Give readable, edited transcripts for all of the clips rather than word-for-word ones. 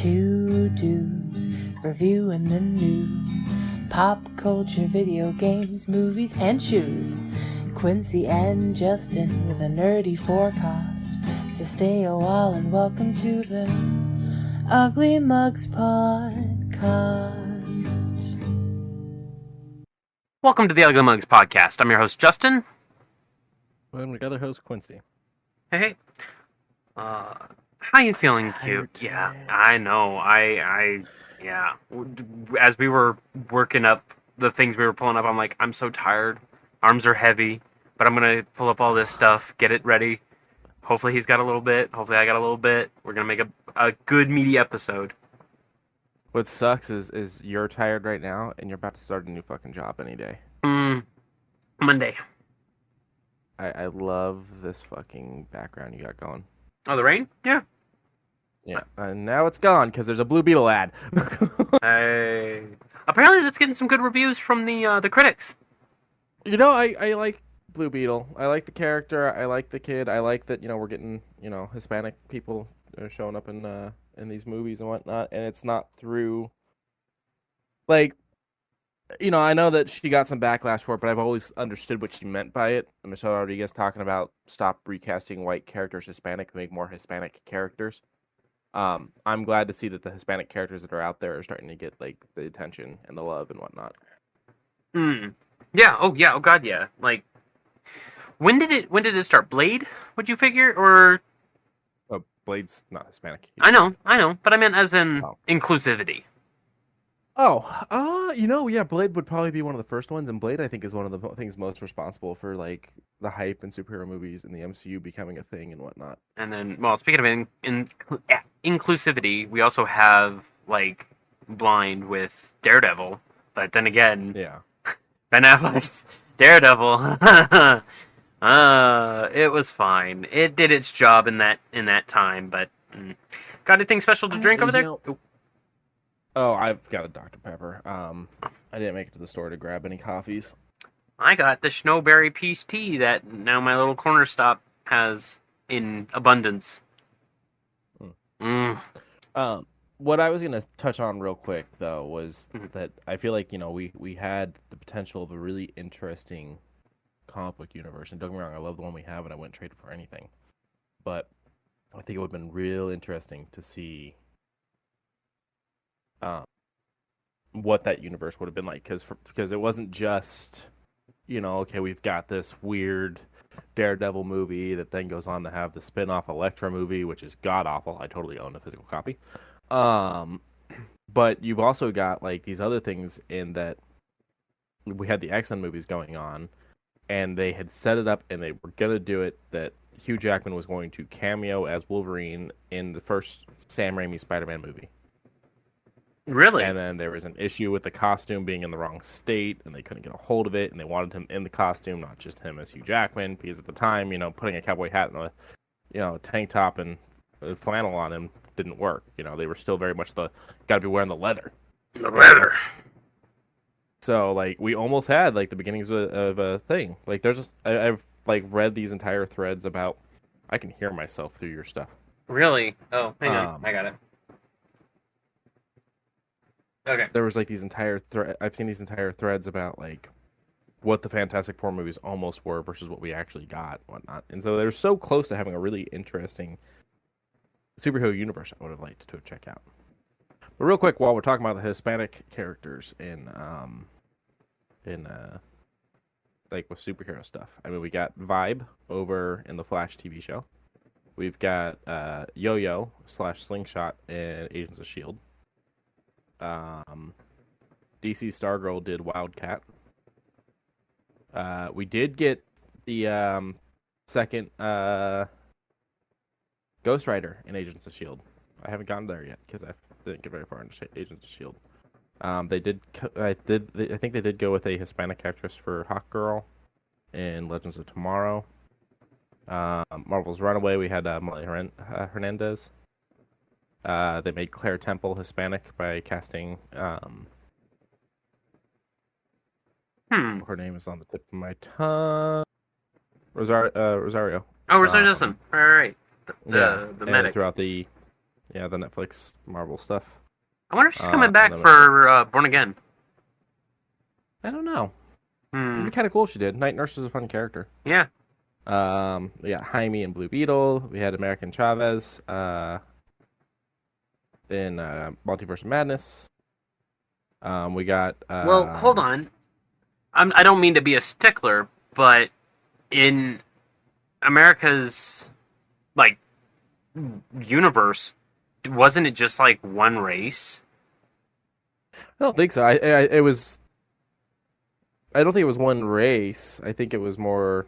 Two dudes reviewing the news, pop culture, video games, movies, and shoes. Quincy and Justin with a nerdy forecast. So stay a while and welcome to the Ugly Mugs Podcast. Welcome to the Ugly Mugs Podcast. I'm your host, Justin. I'm your other host, Quincy. Hey. How you feeling, cute? Yeah, I know. Yeah. As we were working up the things we were pulling up, I'm like, I'm so tired. Arms are heavy, but I'm going to pull up all this stuff, get it ready. Hopefully he's got a little bit. Hopefully I got a little bit. We're going to make a good, meaty episode. What sucks is you're tired right now, and you're about to start a new fucking job any day. Monday. I love this fucking background you got going. Oh, the rain? Yeah. Yeah, and now it's gone because there's a Blue Beetle ad. Hey. Apparently that's getting some good reviews from the critics. You know, I like Blue Beetle. I like the character. I like the kid. I like that, we're getting, Hispanic people showing up in these movies and whatnot, and it's not through, I know that she got some backlash for it, but I've always understood what she meant by it. Michelle Rodriguez talking about stop recasting white characters Hispanic, make more Hispanic characters. I'm glad to see that the Hispanic characters that are out there are starting to get the attention and the love and whatnot. Yeah. Oh yeah. Oh god. Yeah. When did it start? Blade? Would you figure or? Blade's not Hispanic. I know, but I meant as in inclusivity. Yeah, Blade would probably be one of the first ones, and Blade, I think, is one of the things most responsible for, the hype in superhero movies and the MCU becoming a thing and whatnot. And then, well, speaking of inclusivity, we also have, Blind with Daredevil, but then again, yeah, Ben Affleck's Daredevil, it was fine. It did its job in that time, but got anything special to drink over there? Oh, I've got a Dr. Pepper. I didn't make it to the store to grab any coffees. I got the Snowberry Peach Tea that now my little corner stop has in abundance. What I was going to touch on real quick, though, was that I feel like, we had the potential of a really interesting comic book universe. And don't get me wrong, I love the one we have, and I wouldn't trade it for anything. But I think it would have been real interesting to see what that universe would have been like, because it wasn't just, okay, we've got this weird Daredevil movie that then goes on to have the spin-off Elektra movie, which is god-awful. I totally own a physical copy. But you've also got, these other things in that we had the X-Men movies going on, and they had set it up, and they were going to do it, that Hugh Jackman was going to cameo as Wolverine in the first Sam Raimi Spider-Man movie. Really? And then there was an issue with the costume being in the wrong state, and they couldn't get a hold of it, and they wanted him in the costume, not just him as Hugh Jackman, because at the time, putting a cowboy hat and a tank top and a flannel on him didn't work. They were still very much got to be wearing the leather. The leather. So, we almost had, the beginnings of a thing. I've read these entire threads about, I can hear myself through your stuff. Really? Oh, hang on. I got it. Okay. There was these entire I've seen these entire threads about what the Fantastic Four movies almost were versus what we actually got, whatnot. And so they're so close to having a really interesting superhero universe I would have liked to check out. But real quick, while we're talking about the Hispanic characters in with superhero stuff, I mean, we got Vibe over in the Flash TV show. We've got Yo-Yo / Slingshot in Agents of S.H.I.E.L.D. DC Stargirl did Wildcat. We did get the second Ghost Rider in Agents of S.H.I.E.L.D. I haven't gotten there yet because I didn't get very far into Agents of S.H.I.E.L.D. I think they did go with a Hispanic actress for Hawkgirl in Legends of Tomorrow. Marvel's Runaway, we had Molly Hernandez. They made Claire Temple Hispanic by casting. Her name is on the tip of my tongue. Rosario. Oh, Rosario Dawson. All right. The medic. Throughout the Yeah, the Netflix Marvel stuff. I wonder if she's coming And back then- for Born Again. I don't know. It'd Hmm. be kind of cool if she did. Night Nurse is a fun character. Yeah. We got Jaime and Blue Beetle. We had American Chavez in Multiverse of Madness. We got. Well, hold on. I don't mean to be a stickler, but in America's like universe, wasn't it just like one race? I don't think so. It was. I don't think it was one race. I think it was more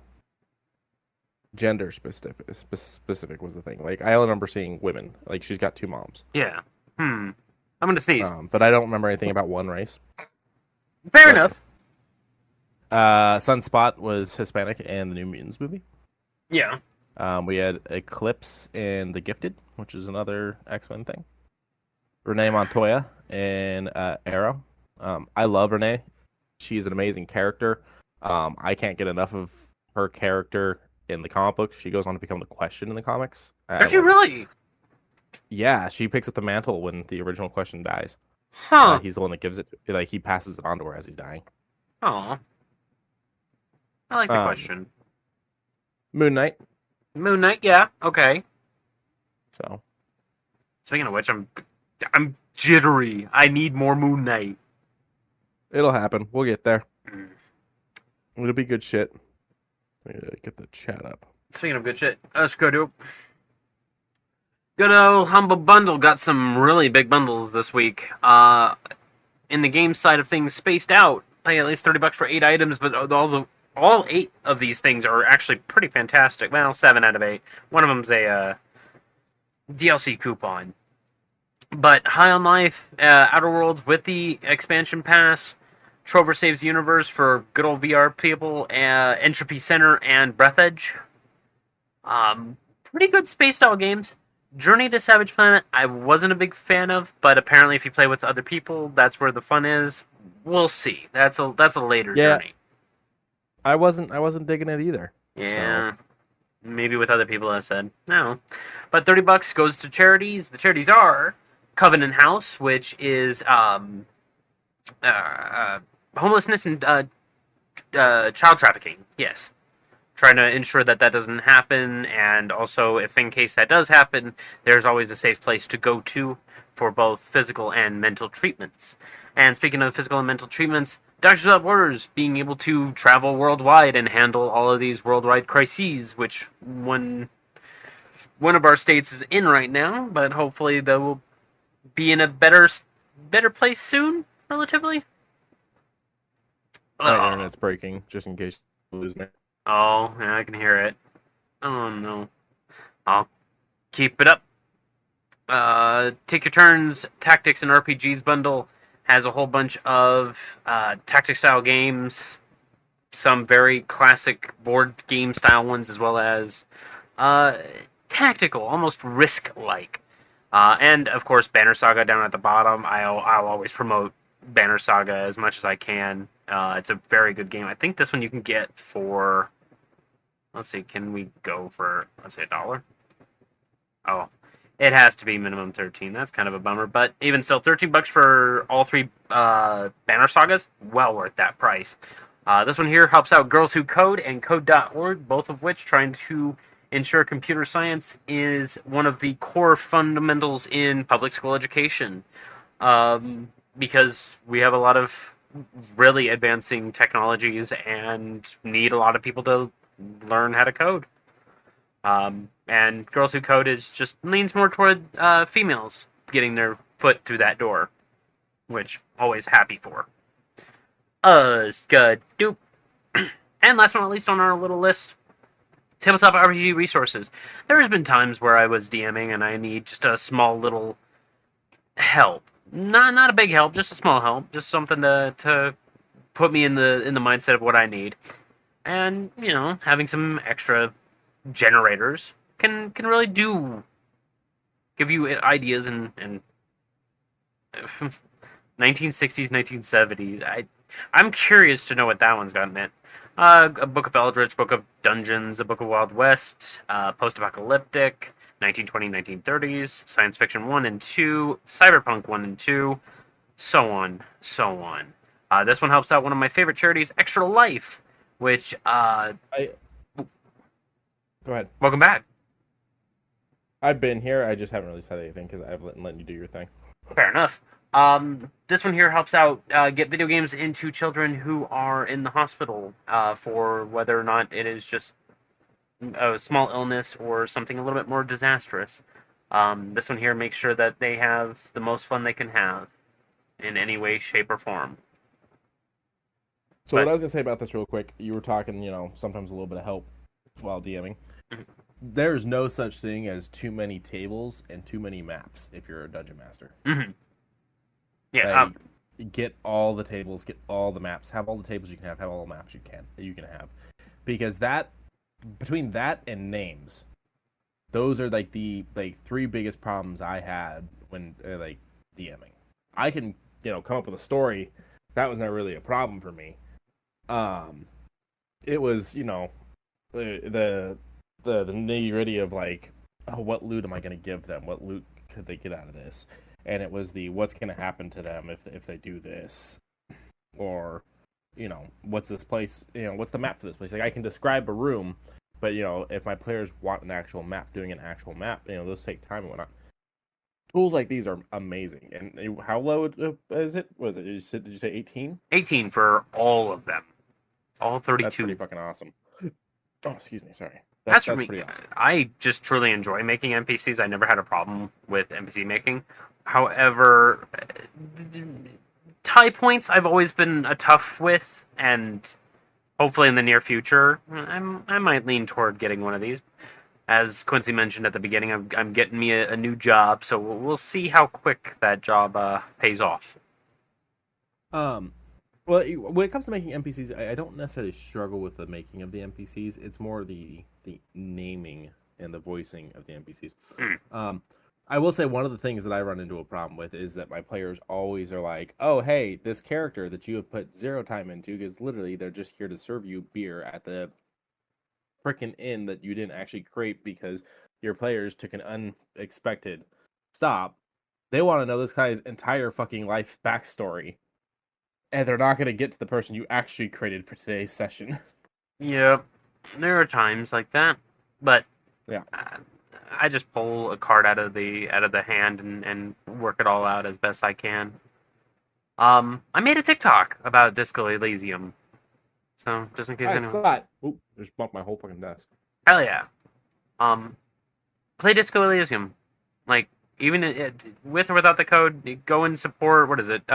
gender specific was the thing. Like I only remember seeing women. Like she's got 2 moms. Yeah. I'm gonna sneeze. But I don't remember anything about one race. Fair enough. Sunspot was Hispanic in the New Mutants movie. Yeah. We had Eclipse in The Gifted, which is another X-Men thing. Renee Montoya in Arrow. I love Renee. She's an amazing character. I can't get enough of her character in the comic books. She goes on to become the Question in the comics. Does she really? Yeah, she picks up the mantle when the original Question dies. Huh. He's the one that gives it. Like he passes it on to her as he's dying. Oh. I like the Question. Moon Knight. Moon Knight, yeah, okay. So Speaking of which, I'm jittery. I need more Moon Knight. it'll happen. We'll get there. It'll be good shit. Let me get the chat up. Speaking of good shit, let's go to good old Humble Bundle. Got some really big bundles this week. In the game side of things, Spaced Out. Pay at least $30 for 8 items, but all 8 of these things are actually pretty fantastic. Well, 7 out of 8. One of them's a DLC coupon. But High on Life, Outer Worlds with the expansion pass, Trover Saves the Universe for good old VR people, Entropy Center, and Breath Edge. Pretty good Spaced Out games. Journey to Savage Planet, I wasn't a big fan of, but apparently if you play with other people, that's where the fun is. We'll see. That's a later journey. I wasn't digging it either. Yeah. So. Maybe with other people, I said. No. But $30 goes to charities. The charities are Covenant House, which is homelessness and child trafficking. Yes. Trying to ensure that doesn't happen, and also if in case that does happen, there's always a safe place to go to for both physical and mental treatments. And speaking of physical and mental treatments, Doctors Without Borders being able to travel worldwide and handle all of these worldwide crises, which one of our states is in right now, but hopefully they will be in a better place soon, relatively. My internet's breaking, just in case you lose me. Oh, yeah, I can hear it. Oh, no. I'll keep it up. Take Your Turns, Tactics and RPGs bundle has a whole bunch of tactic-style games, some very classic board game-style ones, as well as tactical, almost Risk-like. And, of course, Banner Saga down at the bottom. I'll always promote Banner Saga as much as I can. It's a very good game. I think this one you can get for... Let's see, can we go for, let's say, $1? Oh, it has to be minimum 13. That's kind of a bummer. But even still, $13 for all 3 Banner Sagas, well worth that price. This one here helps out Girls Who Code and Code.org, both of which trying to ensure computer science is one of the core fundamentals in public school education. Because we have a lot of really advancing technologies and need a lot of people to learn how to code. And Girls Who Code leans more toward females getting their foot through that door, which always happy for. Good. Doop. And last but not least on our little list, tabletop RPG resources. There has been times where I was DMing and I need just a small little help. Not a big help, just a small help, just something to put me in the mindset of what I need. And, having some extra generators can really give you ideas and 1960s, 1970s. I'm curious to know what that one's gotten in. A Book of Eldritch, Book of Dungeons, a Book of Wild West, post-apocalyptic, 1920, 1930s, science fiction 1 and 2, cyberpunk 1 and 2, so on, so on. This one helps out one of my favorite charities, Extra Life, which, Go ahead. welcome back. I've been here. I just haven't really said anything because I've let you do your thing. Fair enough. This one here helps out get video games into children who are in the hospital for whether or not it is just a small illness or something a little bit more disastrous. This one here makes sure that they have the most fun they can have in any way, shape, or form. So what I was going to say about this real quick, you were talking, sometimes a little bit of help while DMing. Mm-hmm. There's no such thing as too many tables and too many maps if you're a dungeon master. Mm-hmm. Yeah. Get all the tables, get all the maps, have all the tables you can have all the maps you can have. Because between that and names, those are like the three biggest problems I had when DMing. I can, come up with a story. That was not really a problem for me. It was, the nitty-gritty of what loot am I going to give them? What loot could they get out of this? And it was what's going to happen to them if they do this, or what's this place? What's the map for this place? I can describe a room, but if my players want an actual map, doing an actual map, those take time and whatnot. Tools like these are amazing. And how low is it? Did you say 18? 18 for all of them, all 32. That's pretty fucking awesome. Oh, excuse me, sorry. That's pretty awesome. I just truly enjoy making NPCs. I never had a problem with NPC making. However, tie points I've always been tough with, and hopefully in the near future, I might lean toward getting one of these. As Quincy mentioned at the beginning, I'm getting me a new job, so we'll see how quick that job pays off. Well, when it comes to making NPCs, I don't necessarily struggle with the making of the NPCs. It's more the naming and the voicing of the NPCs. I will say one of the things that I run into a problem with is that my players always are like, oh, hey, this character that you have put 0 time into, because literally they're just here to serve you beer at the freaking inn that you didn't actually create because your players took an unexpected stop. They want to know this guy's entire fucking life backstory. And they're not going to get to the person you actually created for today's session. Yep, there are times like that, but yeah, I just pull a card out of the hand and work it all out as best I can. I made a TikTok about Disco Elysium, so just in case anyone saw it. Oop, just bumped my whole fucking desk. Hell yeah. Play Disco Elysium, even with or without the code. Go and support. What is it?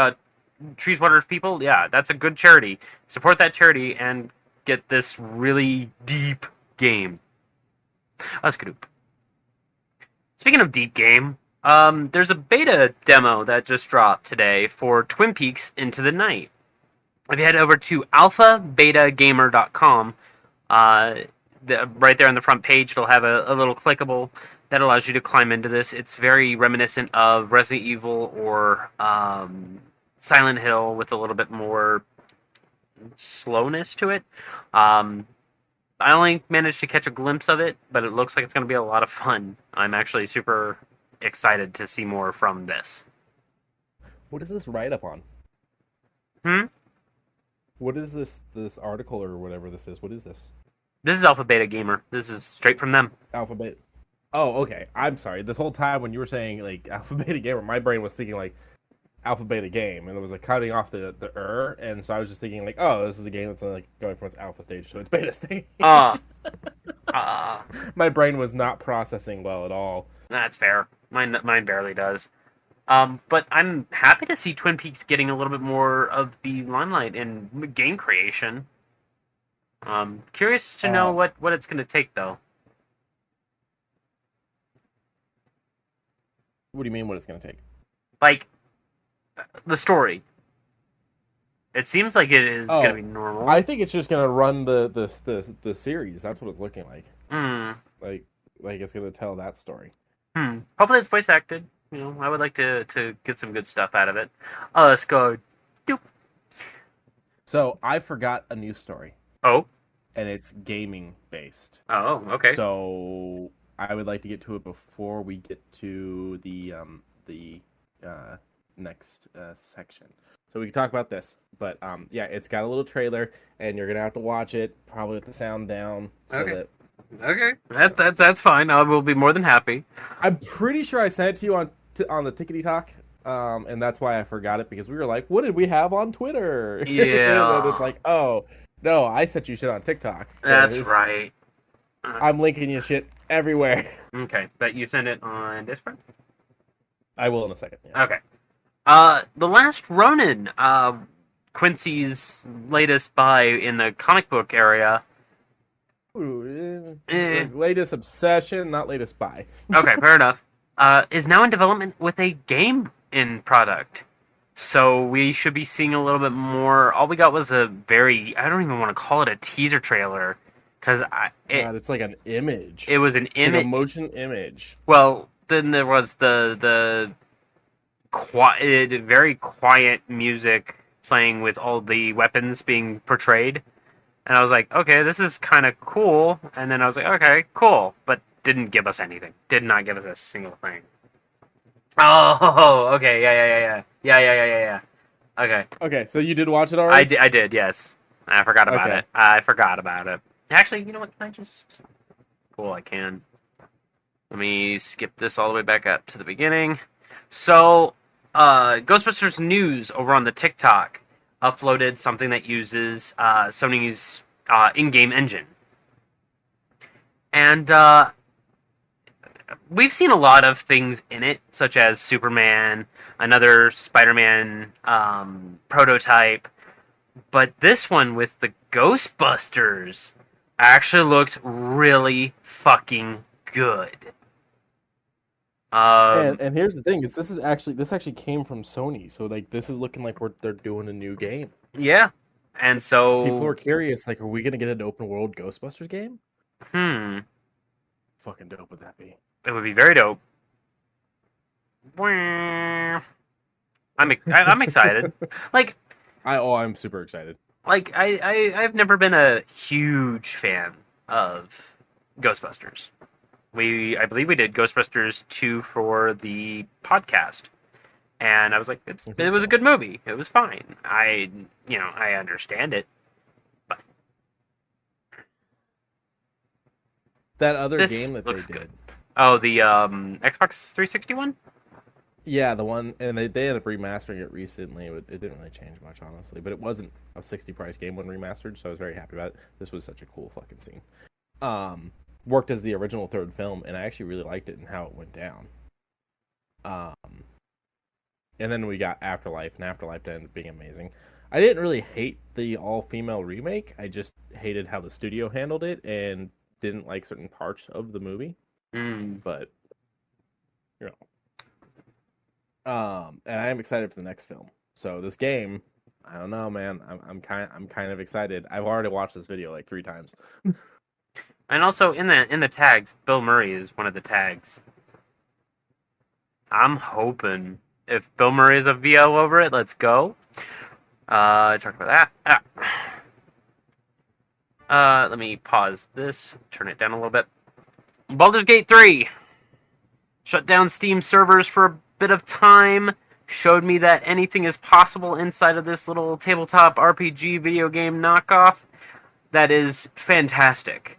Trees, Waters, People. Yeah, that's a good charity. Support that charity and get this really deep game. Skadoop. Speaking of deep game, there's a beta demo that just dropped today for Twin Peaks Into the Night. If you head over to alphabetagamer.com, right there on the front page, it'll have a little clickable that allows you to climb into this. It's very reminiscent of Resident Evil or Silent Hill with a little bit more slowness to it. I only managed to catch a glimpse of it, but it looks like it's going to be a lot of fun. I'm actually super excited to see more from this. What is this write-up on? What is this article or whatever this is? What is this? This is Alpha Beta Gamer. This is straight from them. Alpha Beta. Oh, okay. I'm sorry. This whole time when you were saying Alpha Beta Gamer, my brain was thinking Alpha Beta Game, and it was cutting off the and so I was just thinking oh, this is a game that's going from its alpha stage to its beta stage. My brain was not processing well at all. That's fair. Mine barely does. But I'm happy to see Twin Peaks getting a little bit more of the limelight in game creation. Curious to know what it's going to take, though. What do you mean, what it's going to take? The story. It seems like it is going to be normal. I think it's just going to run the series. That's what it's looking like. Like it's going to tell that story. Hopefully it's voice acted. I would like to get some good stuff out of it. Let's go. Doop. So I forgot a news story. Oh. And it's gaming based. Oh, okay. So I would like to get to it before we get to the next section. So we can talk about this, but yeah, it's got a little trailer, and you're gonna have to watch it probably with the sound down, so Okay. that Okay, that's fine. I will be more than happy. I'm pretty sure I sent it to you on the Tickety Talk, and that's why I forgot it because we were like, what did we have on Twitter? And then it's Yeah, like, oh no, I sent you shit on TikTok. that's 'Cause right. I'm linking you shit everywhere. Okay, but you send it on Discord? I will in a second. Yeah. Okay. The Last Ronin, Quincy's latest buy in the comic book area. Ooh, Eh. latest obsession, not latest buy. Okay, fair enough. Is now in development with a game in product. So we should be seeing a little bit more. All we got was a very, I don't even want to call it a teaser trailer, because God, it's like an image. it was an Like image. a motion image. Well, then there was the very quiet music playing with all the weapons being portrayed. And I was like, okay, this is kind of cool. And then I was like, okay, cool. But didn't give us anything. Did not give us a single thing. Oh, okay, yeah. Okay, Okay, so you did watch it already? I did, yes. I forgot about Okay. it. I forgot about it. Actually, you know what? Can I just... Cool, I can. Let me skip this all the way back up to the beginning. So, Ghostbusters News over on the TikTok uploaded something that uses Sony's in-game engine. And we've seen a lot of things in it, such as Superman, another Spider-Man prototype. But this one with the Ghostbusters actually looks really fucking good. And here's the thing: is this actually came from Sony, so like this is looking like they're doing a new game. Yeah, and so People are curious, like, are we gonna get an open world Ghostbusters game? Fucking dope would that be? It would be very dope. I'm excited. Like I'm super excited. I've never been a huge fan of Ghostbusters. I believe we did Ghostbusters 2 for the podcast. And I was like, it was a good movie. It was fine. I understand it. But That other this game that looks they did. good. Oh, the Xbox 360 one? Yeah, the one, and they ended up remastering it recently. It didn't really change much, honestly, but it wasn't a 60 price game when remastered, so I was very happy about it. This was such a cool fucking scene. Worked as the original third film, and I actually really liked it and how it went down. And then we got Afterlife, and Afterlife ended up being amazing. I didn't really hate the all-female remake. I just hated how the studio handled it and didn't like certain parts of the movie. But you know. And I am excited for the next film. So this game, I don't know, man. I'm kind of excited. I've already watched this video like 3 times. And also in the tags, Bill Murray is one of the tags. I'm hoping if Bill Murray is a VO over it, let's go. Talk about that. Let me pause this, turn it down a little bit. Baldur's Gate 3 shut down Steam servers for a bit of time. Showed me that anything is possible inside of this little tabletop RPG video game knockoff. That is fantastic.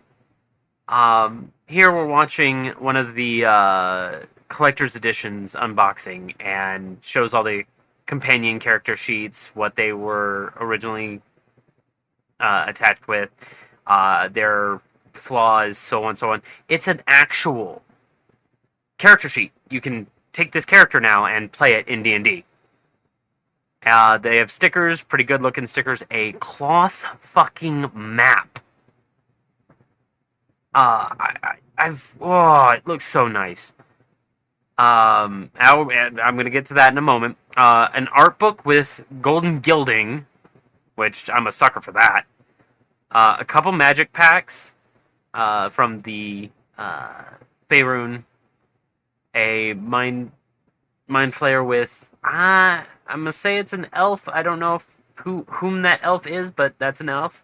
Here we're watching one of the collector's editions unboxing, and shows all the companion character sheets, what they were originally attached with, their flaws, so on, so on. It's an actual character sheet. You can take this character now and play it in D&D. They have stickers, pretty good looking stickers, a cloth fucking map. It looks so nice. I'm gonna get to that in a moment. An art book with golden gilding, which I'm a sucker for that. A couple magic packs, from the Faerun. A mind flayer with I'm gonna say it's an elf. I don't know whom that elf is, but that's an elf.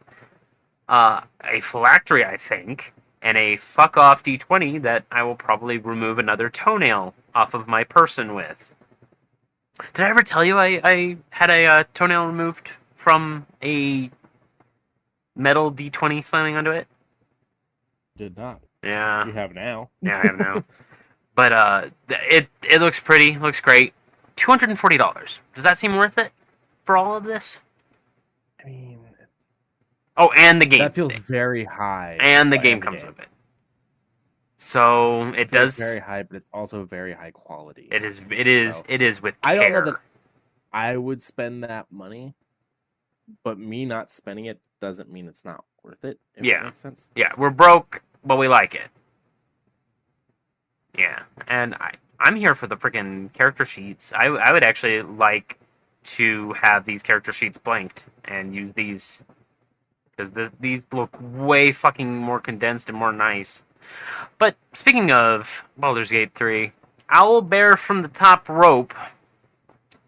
A phylactery, I think. and a fuck off D20 that I will probably remove another toenail off of my person with. Did I ever tell you I had a toenail removed from a metal D20 slamming onto it? Did not. Yeah. You have now. Yeah, I have now. But it looks pretty, looks great. $240. Does that seem worth it for all of this? I mean, Oh, and the game. that feels very high. And the game comes with it. So it does. It's very high, but it's also very high quality. It is. It is with care. I don't know that I would spend that money, but me not spending it doesn't mean it's not worth it. If that makes sense. Yeah, we're broke, but we like it. Yeah, and I'm here for the freaking character sheets. I would actually like to have these character sheets blanked and use these because these look way fucking more condensed and more nice. But speaking of Baldur's Gate 3, Owlbear from the Top Rope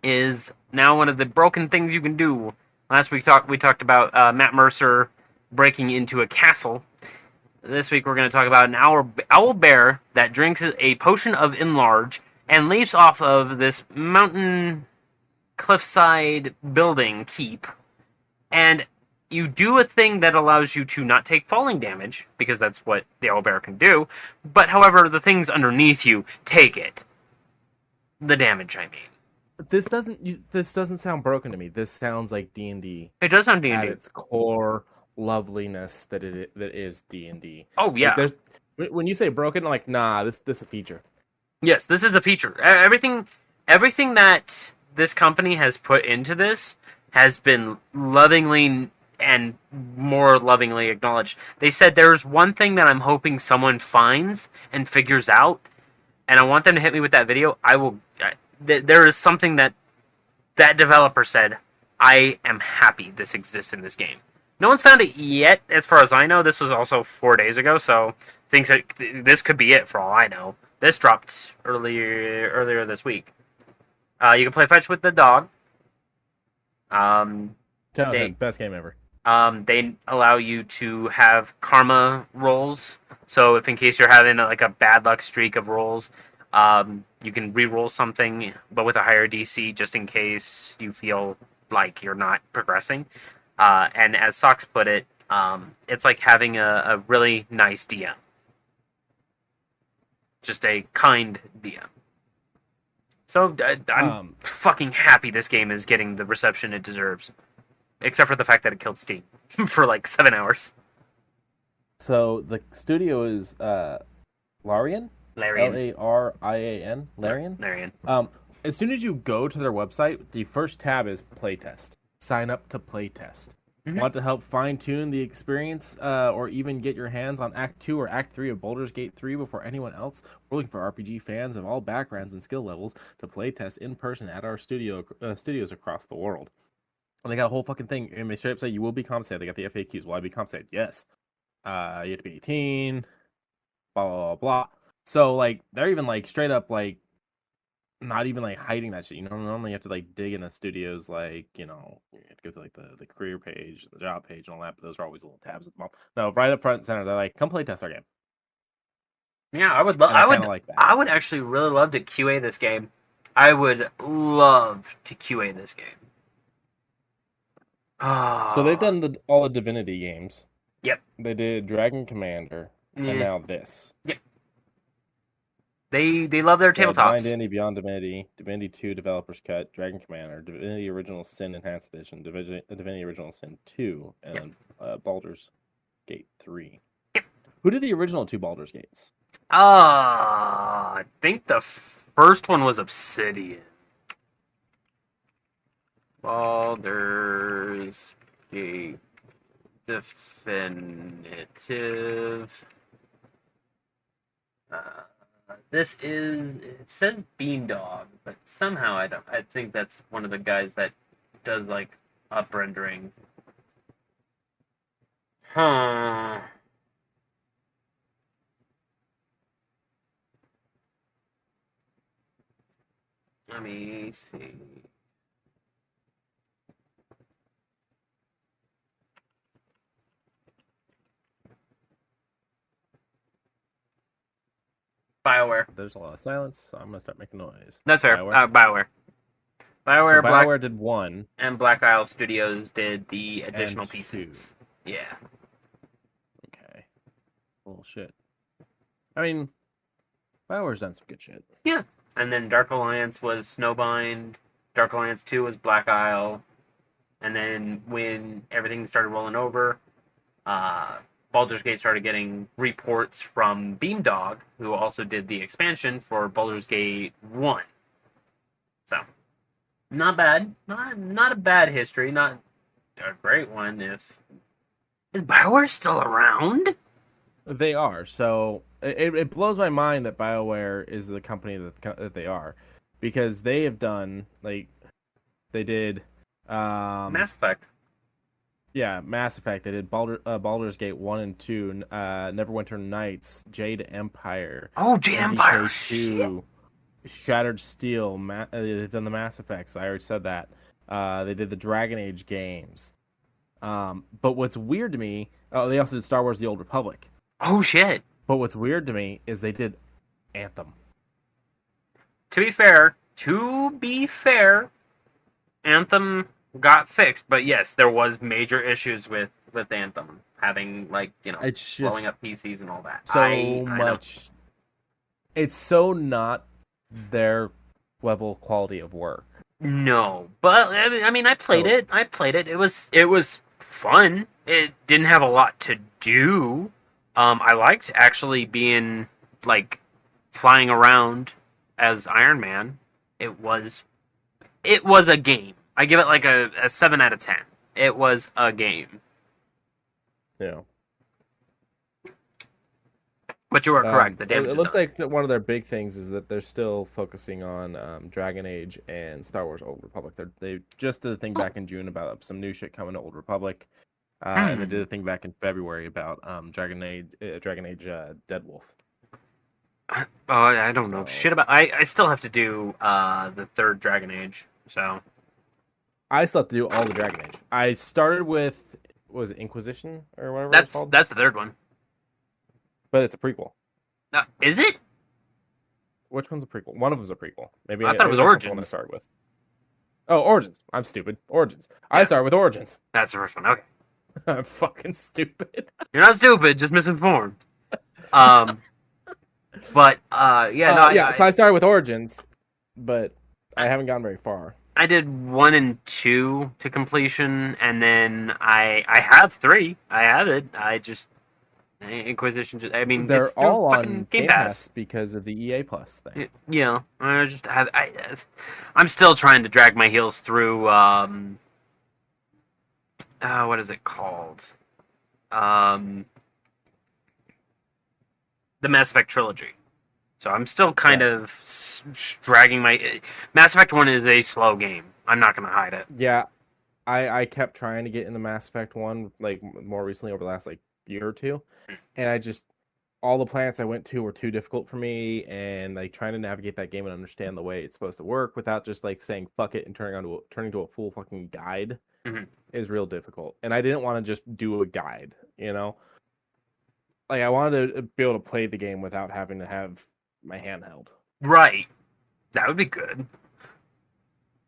is now one of the broken things you can do. Last week we talked about Matt Mercer breaking into a castle. This week we're going to talk about an owlbear that drinks a potion of enlarge and leaps off of this mountain cliffside building keep. And you do a thing that allows you to not take falling damage, because that's what the owlbear can do. But however, the things underneath you take it. The damage, I mean. This doesn't sound broken to me. This sounds like D&D. It does sound D&D. At its core loveliness that is D&D. Oh yeah. Like when you say broken, I'm like, nah, this is a feature. Yes, this is a feature. Everything that this company has put into this has been lovingly and more lovingly acknowledged. They said there's one thing that I'm hoping someone finds and figures out, and I want them to hit me with that video. I will. There is something that developer said. I am happy this exists in this game. No one's found it yet, as far as I know. This was also 4 days ago, so this could be it for all I know. This dropped earlier this week. You can play fetch with the dog. Best game ever. They allow you to have karma rolls. So if in case you're having a bad luck streak of rolls, you can re-roll something, but with a higher DC, just in case you feel like you're not progressing. And as Socks put it, it's like having a really nice DM. Just a kind DM. So I'm fucking happy this game is getting the reception it deserves. Except for the fact that it killed Steam for 7 hours. So the studio is Larian? Larian? Larian? Larian. As soon as you go to their website, the first tab is playtest. Sign up to playtest. Mm-hmm. Want to help fine-tune the experience or even get your hands on Act 2 or Act 3 of Baldur's Gate 3 before anyone else? We're looking for RPG fans of all backgrounds and skill levels to playtest in person at our studios across the world. And they got a whole fucking thing, and they straight up say you will be compensated. They got the FAQs. Will I be compensated? Yes. You have to be 18. Blah blah blah blah. So they're even straight up not even hiding that shit. You know, normally you have to dig in the studios, you have to go to the career page, the job page, and all that. But those are always little tabs at the moment. No, right up front and center, they're like, come play test our game. Yeah, I would love. I would actually really love to QA this game. I would love to QA this game. So they've done all the Divinity games. Yep. They did Dragon Commander, and now this. Yep. They love their tabletops. Divine Divinity, Beyond Divinity, Divinity 2 Developer's Cut, Dragon Commander, Divinity Original Sin Enhanced Edition, Divinity Original Sin 2, and Baldur's Gate 3. Yep. Who did the original 2 Baldur's Gates? I think the first one was Obsidian. Baldur's Gate Definitive. This is. It says Beandog, but somehow I think that's one of the guys that does up rendering. Huh. Let me see. BioWare. There's a lot of silence, so I'm gonna start making noise. That's fair. BioWare. BioWare. So BioWare, BioWare did 1 and Black Isle Studios did the additional and 2. pieces. Yeah. Okay. Bullshit. I mean, BioWare's done some good shit. Yeah. And then Dark Alliance was Snowbind. Dark Alliance 2 was Black Isle. And then when everything started rolling over, Baldur's Gate started getting reports from Beamdog, who also did the expansion for Baldur's Gate 1. So, not bad. Not a bad history. Not a great one. Is BioWare still around? They are. So it blows my mind that BioWare is the company that they are, because they have done they did Mass Effect. Yeah, Mass Effect. They did Baldur's Gate 1 and 2, Neverwinter Nights, Jade Empire. Oh, Jade Empire. 2, Shattered Steel. They've done the Mass Effects. I already said that. They did the Dragon Age games. But what's weird to me, they also did Star Wars: The Old Republic. Oh shit. But what's weird to me is they did Anthem. To be fair, Anthem got fixed, but yes, there was major issues with Anthem having It's blowing just up PCs and all that. so I much. It's so not their level quality of work. No, but I mean, I played it. It was fun. It didn't have a lot to do. I liked actually being flying around as Iron Man. It was a game. I give it a 7 out of 10. It was a game. Yeah. But you are correct. The damage it is looks done. like one of their big things is that they're still focusing on Dragon Age and Star Wars: Old Republic. They just did a thing back in June about some new shit coming to Old Republic, and they did a thing back in February about Dragon Age Dead Wolf. Oh, I don't know So- shit about. I still have to do the third Dragon Age. So I still have to do all the Dragon Age. I started with was it Inquisition or whatever it's called, that's the third one. but it's a prequel. Is it? Which one's a prequel? One of them's a prequel. Maybe I thought it was maybe that's the one I Origins. started with. Oh, Origins. I'm stupid. Origins. I Yeah. started with Origins. That's the first one. Okay. I'm fucking stupid. You're not stupid, just misinformed. But yeah, So I started with Origins, but I haven't gone very far. I did 1 and 2 to completion, and then I have 3. I have it. I just Inquisition. I mean, They're it's through all fucking on Game Pass. because of the EA Plus thing. Yeah, I just have. I'm still trying to drag my heels through. What is it called? The Mass Effect trilogy. So I'm still kind of dragging my. Mass Effect 1 is a slow game. I'm not going to hide it. Yeah, I kept trying to get in the Mass Effect 1 more recently over the last year or two, and all the planets I went to were too difficult for me, and trying to navigate that game and understand the way it's supposed to work without just saying fuck it and turning to a full fucking guide is real difficult. And I didn't want to just do a guide, I wanted to be able to play the game without having to have my handheld. Right. That would be good.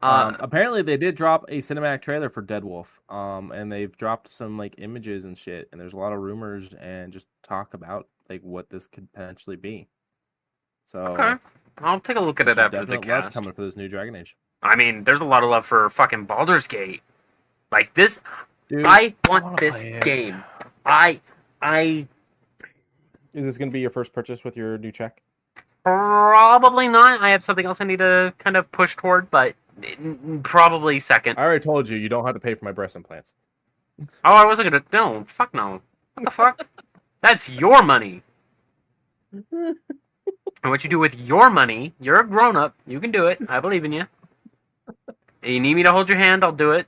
Apparently they did drop a cinematic trailer for Dead Wolf, and they've dropped some images and shit, and there's a lot of rumors and just talk about what this could potentially be. So Okay. I'll take a look at it some after the definite love cast. coming for this new Dragon Age. I mean, there's a lot of love for fucking Baldur's Gate. This, Dude, I wanna want this play it. game. I Is this going to be your first purchase with your new check? probably not. I have something else I need to kind of push toward, but probably second. I already told you don't have to pay for my breast implants. Oh, I wasn't gonna. No, fuck no. What the fuck? That's your money. And what you do with your money, you're a grown up. You can do it. I believe in you. You need me to hold your hand, I'll do it.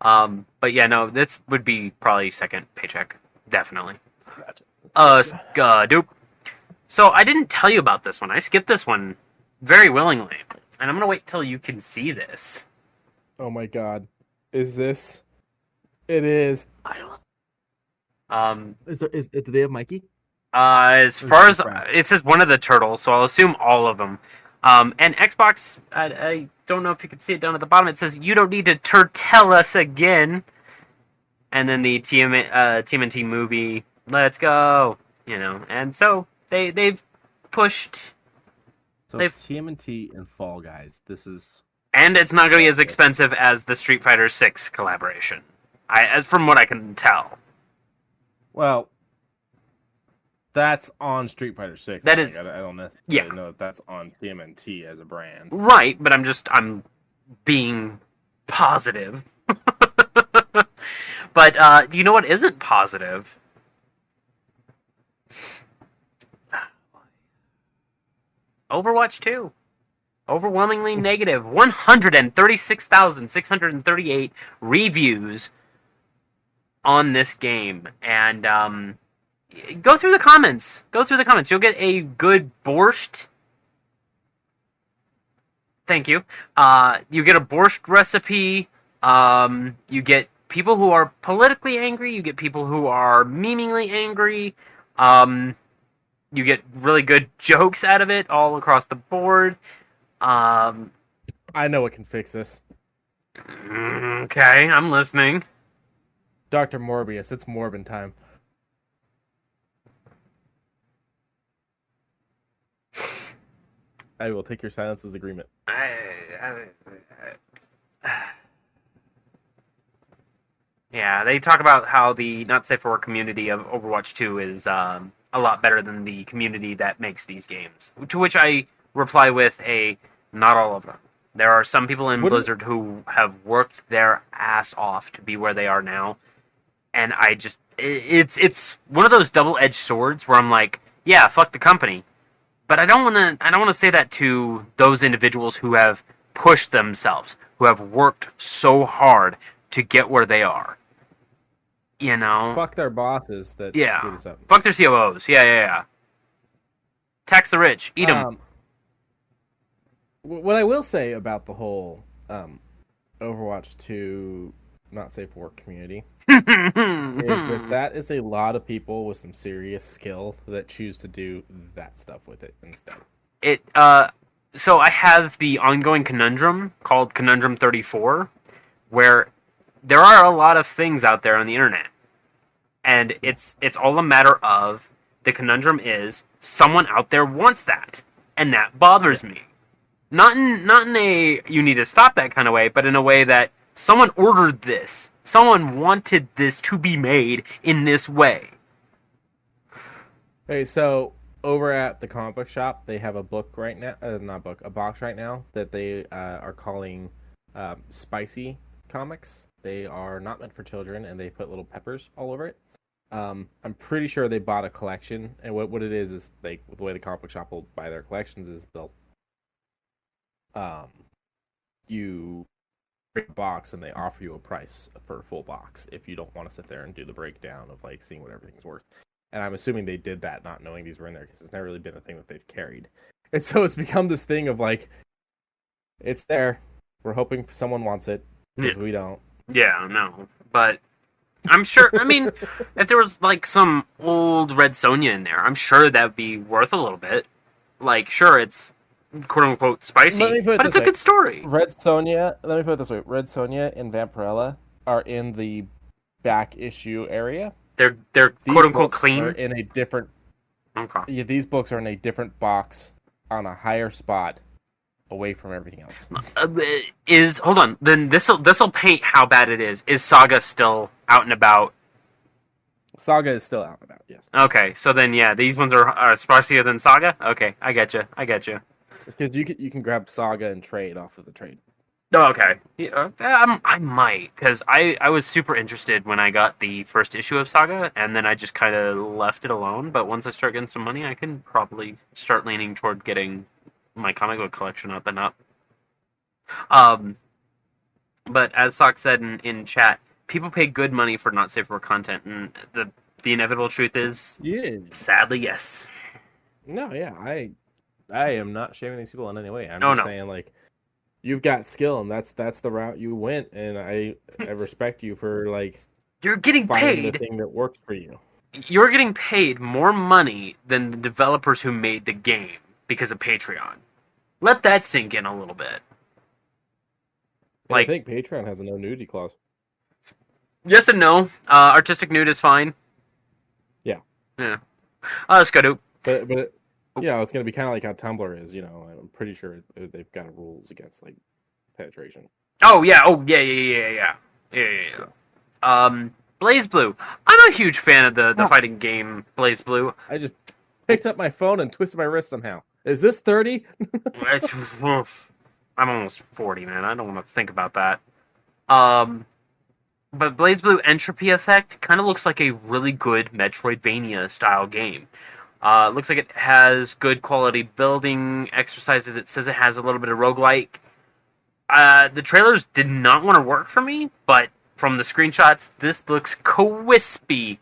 But yeah, no, this would be probably second paycheck, definitely. Dope. So I didn't tell you about this one. I skipped this one very willingly, and I'm gonna wait till you can see this. Oh my god. Is this? It is. Do they have Mikey? As Or far as Street Fighter? it says one of the turtles, so I'll assume all of them. And Xbox, I don't know if you can see it down at the bottom. It says you don't need to tell us again. And then the TMNT movie, let's go. And so they've pushed. So TMNT and Fall Guys. This is. And it's not going to be as expensive as the Street Fighter 6 collaboration. As from what I can tell. Well, that's on Street Fighter 6. That is, I don't necessarily know that that's on TMNT as a brand. Right, but I'm being positive. But you know what isn't positive? Overwatch 2. Overwhelmingly negative. 136,638 reviews on this game. And go through the comments. You'll get a good borscht. Thank you. You get a borscht recipe. You get people who are politically angry. You get people who are memingly angry. You get really good jokes out of it all across the board. I know what can fix this. Okay, I'm listening. Dr. Morbius, it's Morbin time. I will take your silence as agreement. Yeah, they talk about how the not safe for work community of Overwatch 2 is a lot better than the community that makes these games. To which I reply with not all of them. There are some people in Blizzard who have worked their ass off to be where they are now, and it's one of those double-edged swords where I'm like, yeah, fuck the company, but I don't want to say that to those individuals who have pushed themselves, who have worked so hard to get where they are. Fuck their bosses that screw this up. Fuck their COOs. Yeah. Tax the rich. Eat them. What I will say about the whole Overwatch 2 not safe for work community is that is a lot of people with some serious skill that choose to do that stuff with it instead. So I have the ongoing conundrum called Conundrum 34, where there are a lot of things out there on the internet, and it's all a matter of the conundrum is someone out there wants that, and that bothers me. Not in a you need to stop that kind of way, but in a way that someone ordered this, someone wanted this to be made in this way. Hey, so over at the comic book shop, they have a book right now, a box right now that they are calling spicy comics. They are not meant for children, and they put little peppers all over it. I'm pretty sure they bought a collection, and what it is the way the comic book shop will buy their collections is they'll you break a box and they offer you a price for a full box if you don't want to sit there and do the breakdown of like seeing what everything's worth. And I'm assuming they did that not knowing these were in there because it's never really been a thing that they've carried. And so it's become this thing of like, it's there. We're hoping someone wants it because we don't. Yeah, no. But I'm sure, I mean, if there was like some old Red Sonja in there, I'm sure that would be worth a little bit. Like, sure, it's quote-unquote spicy, but it's a good story. Red Sonja, let me put it this way. Red Sonja and Vampirella are in the back issue area. They're quote-unquote clean? Are in a different... Okay. Yeah, these books are in a different box on a higher spot away from everything else. Hold on, then this'll paint how bad it is. Is Saga still out and about? Saga is still out and about, yes. Okay, so then, yeah, these ones are spicier than Saga? Okay, I get you. Because you can grab Saga and trade off of the trade. Oh, okay. Yeah, I might, because I was super interested when I got the first issue of Saga, and then I just kind of left it alone. But once I start getting some money, I can probably start leaning toward getting my comic book collection up and up. But as Sock said in chat, people pay good money for not safe for content, and the inevitable truth is, sadly, yes. No, yeah, I am not shaming these people in any way. I'm just saying, like, you've got skill, and that's the route you went, and I respect you for, like, you're getting paid the thing that works for you. you're getting paid more money than the developers who made the game because of Patreon. Let that sink in a little bit. I think Patreon has a no nudity clause. Yes and no. Artistic nude is fine. Yeah. Yeah. Let's go to. But it's going to be kind of like how Tumblr is. I'm pretty sure they've got rules against like penetration. Oh yeah. Blaze Blue. I'm a huge fan of the fighting game Blaze Blue. I just picked up my phone and twisted my wrist somehow. Is this 30? I'm almost 40, man. I don't want to think about that. But Blaze Blue Entropy Effect kind of looks like a really good Metroidvania style game. It looks like it has good quality building exercises. It says it has a little bit of roguelike. The trailers did not want to work for me, but from the screenshots, this looks crispy.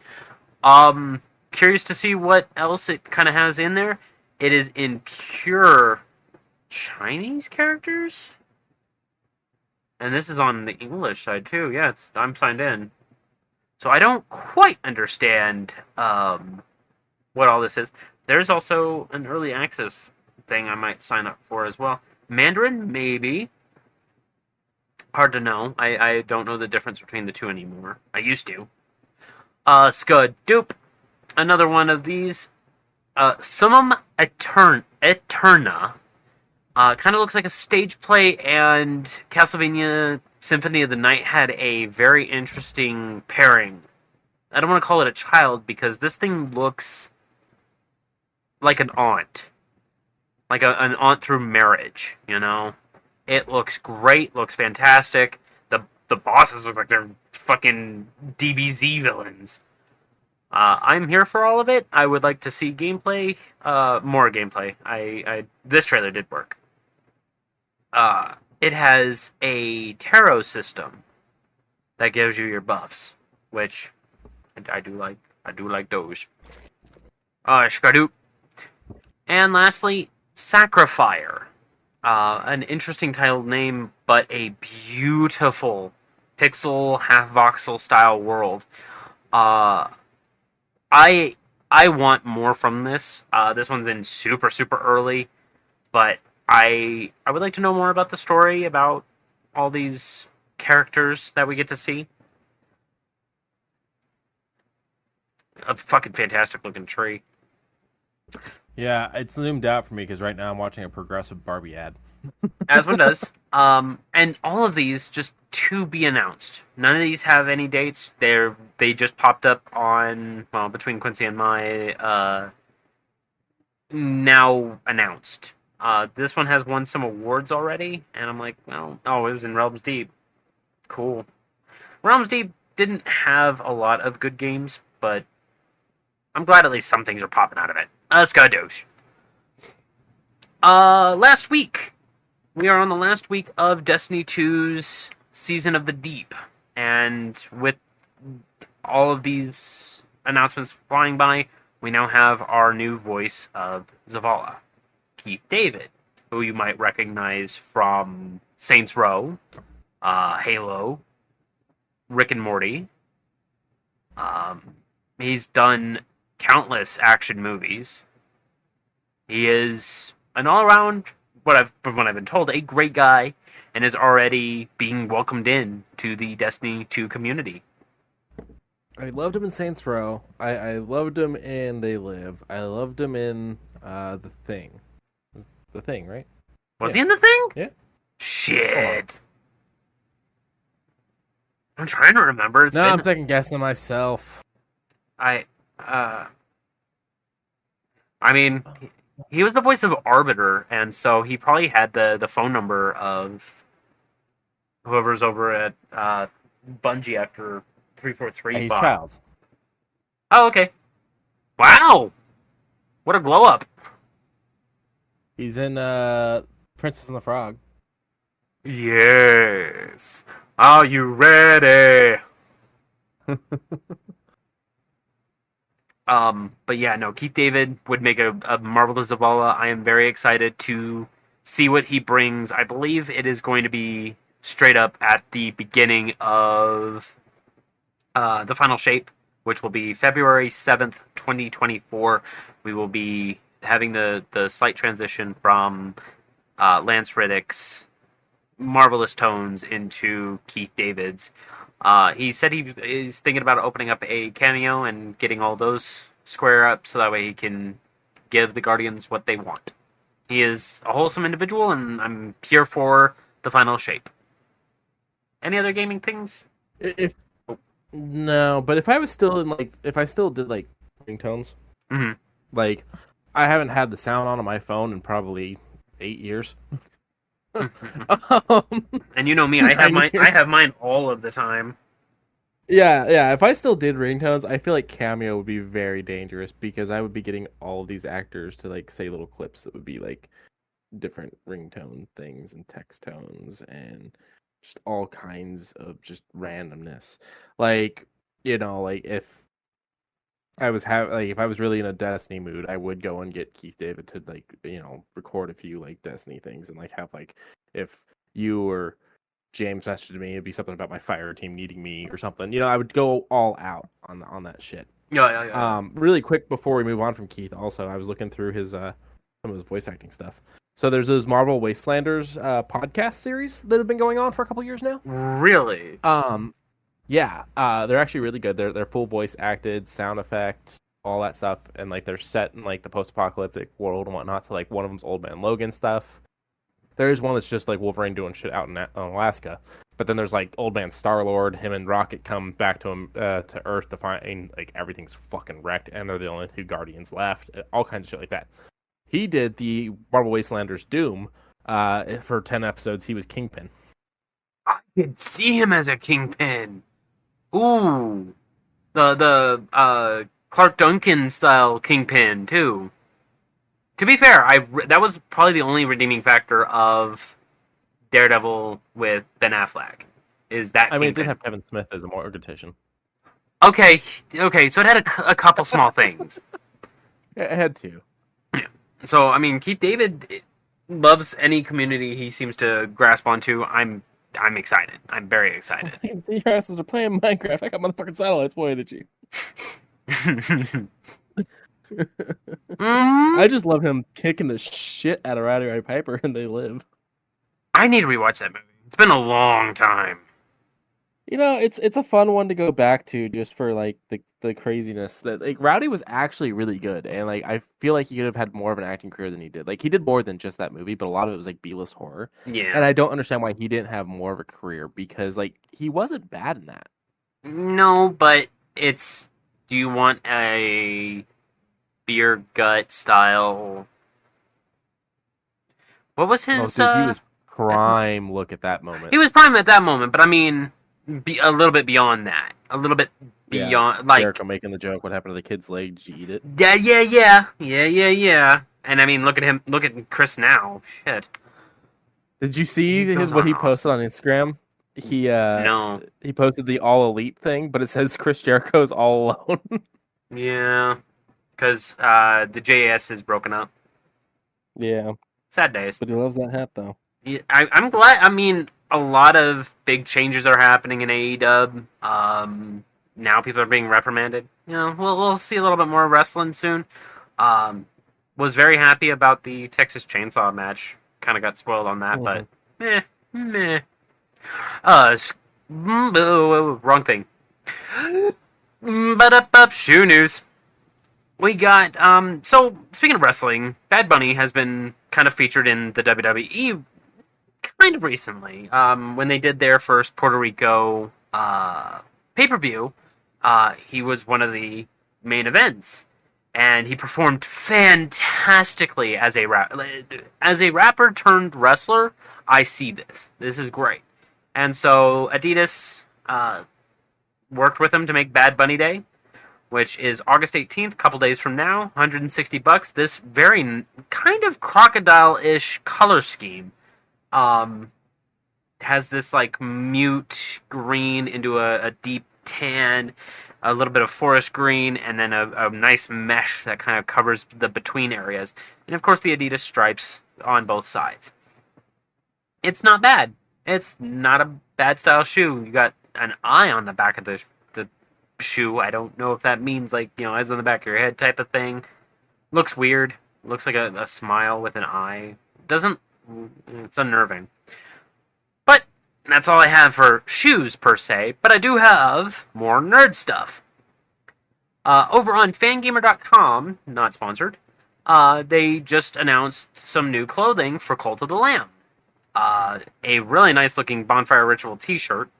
Curious to see what else it kind of has in there. It is in pure Chinese characters? And this is on the English side too. Yeah, I'm signed in. So I don't quite understand what all this is. There's also an early access thing I might sign up for as well. Mandarin, maybe. Hard to know. I don't know the difference between the two anymore. I used to. Scud Dupe. Another one of these. Summum Eterna. Kind of looks like a stage play, and Castlevania Symphony of the Night had a very interesting pairing. I don't want to call it a child, because this thing looks like an aunt. Like an aunt through marriage, It looks great, looks fantastic. The bosses look like they're fucking DBZ villains. I'm here for all of it. I would like to see gameplay, more gameplay. This trailer did work. It has a tarot system that gives you your buffs, which I do like. I do like those. Skadoop. And lastly, Sacrifier. An interesting titled name, but a beautiful pixel, half-voxel style world. I want more from this. This one's in super, super early, but I would like to know more about the story, about all these characters that we get to see. A fucking fantastic looking tree. Yeah, it's zoomed out for me because right now I'm watching a progressive Barbie ad. As one does. And all of these just to be announced. None of these have any dates. They just popped up on, between Quincy and my now announced. This one has won some awards already, and I'm like, it was in Realms Deep. Cool. Realms Deep didn't have a lot of good games, but I'm glad at least some things are popping out of it. Skadoosh. Last week. We are on the last week of Destiny 2's Season of the Deep. And with all of these announcements flying by, we now have our new voice of Zavala, Keith David, who you might recognize from Saints Row, Halo, Rick and Morty. He's done countless action movies. He is an all-around, from what I've been told, a great guy, and is already being welcomed in to the Destiny 2 community. I loved him in Saints Row. I loved him in They Live. I loved him in The Thing. It was The Thing, right? Was he in The Thing? Yeah. Shit. I'm trying to remember. I'm second guessing myself. He was the voice of Arbiter, and so he probably had the phone number of whoever's over at Bungie after 343. And he's Childs. Oh, okay. Wow! What a glow up. He's in Princess and the Frog. Yes. Are you ready? But yeah, no, Keith David would make a marvelous Zavala. I am very excited to see what he brings. I believe it is going to be straight up at the beginning of the final shape. which will be February 7th, 2024. We will be having the slight transition from Lance Riddick's marvelous tones into Keith David's. He said he is thinking about opening up a cameo and getting all those square up so that way he can give the Guardians what they want. He is a wholesome individual, and I'm here for the final shape. Any other gaming things? No, but if I was still if I still did like ringtones, like I haven't had the sound on my phone in probably 8 years. And you know me, I have mine all of the time. Yeah. If I still did ringtones, I feel like Cameo would be very dangerous because I would be getting all of these actors to like say little clips that would be like different ringtone things and text tones and just all kinds of just randomness. Like, like if I was if I was really in a Destiny mood, I would go and get Keith David to like, record a few like Destiny things and like have like if you or James messaged me, it'd be something about my fire team needing me or something. I would go all out on that shit. Yeah. Really quick before we move on from Keith, also I was looking through his some of his voice acting stuff. So there's those Marvel Wastelanders podcast series that have been going on for a couple years now. Really? Yeah. They're actually really good. They're full voice acted, sound effects, all that stuff, and like they're set in like the post-apocalyptic world and whatnot. So like one of them's Old Man Logan stuff. There's one that's just like Wolverine doing shit out in Alaska. But then there's like Old Man Star-Lord, him and Rocket come back to him to Earth to find like everything's fucking wrecked, and they're the only two Guardians left. All kinds of shit like that. He did the Marvel Wastelanders Doom. For 10 episodes, he was Kingpin. I could see him as a Kingpin. Ooh, the Clark Duncan style Kingpin too. To be fair, that was probably the only redeeming factor of Daredevil with Ben Affleck. Is that I mean, it did Kingpin. have Kevin Smith as a mortician. Okay, so it had a couple small things. Yeah, it had to. So, I mean, Keith David loves any community he seems to grasp onto. I'm excited. I'm very excited. Your asses are playing Minecraft. I got motherfucking satellites pointed at you. I just love him kicking the shit out of Roddy Piper and They Live. I need to rewatch that movie. It's been a long time. It's a fun one to go back to just for like the craziness that like Rowdy was actually really good, and like I feel like he could have had more of an acting career than he did. Like he did more than just that movie, but a lot of it was like B-list horror. Yeah. And I don't understand why he didn't have more of a career because like he wasn't bad in that. No, but it's. Do you want a beer gut style? What was his? He was prime. Look at that moment. He was prime at that moment, but I mean, a little bit beyond that. A little bit beyond, like Jericho making the joke. What happened to the kid's leg? Did you eat it? Yeah. And I mean, look at him. Look at Chris now. Shit. Did you see what he posted on Instagram? He No. He posted the All Elite thing, but it says Chris Jericho's all alone. Yeah, because the JAS is broken up. Yeah, sad days. But he loves that hat though. Yeah, I'm glad. I mean, a lot of big changes are happening in AEW. Now people are being reprimanded. We'll see a little bit more wrestling soon. Was very happy about the Texas Chainsaw match. Kind of got spoiled on that, but meh. Wrong thing. Shoe news. We got so speaking of wrestling, Bad Bunny has been kind of featured in the WWE kind of recently. When they did their first Puerto Rico pay-per-view, he was one of the main events, and he performed fantastically as a rapper turned wrestler. I see this. This is great. And so Adidas worked with him to make Bad Bunny Day, which is August 18th, a couple days from now, $160. This very kind of crocodile-ish color scheme has this like mute green into a deep tan, a little bit of forest green, and then a nice mesh that kind of covers the between areas. And of course the Adidas stripes on both sides. It's not bad. It's not a bad style shoe. You got an eye on the back of the shoe. I don't know if that means like, eyes on the back of your head type of thing. Looks weird. Looks like a smile with an eye. Doesn't. It's unnerving. But that's all I have for shoes per se. But I do have more nerd stuff. Over on fangamer.com, not sponsored, they just announced some new clothing for Cult of the Lamb. A really nice looking Bonfire Ritual t-shirt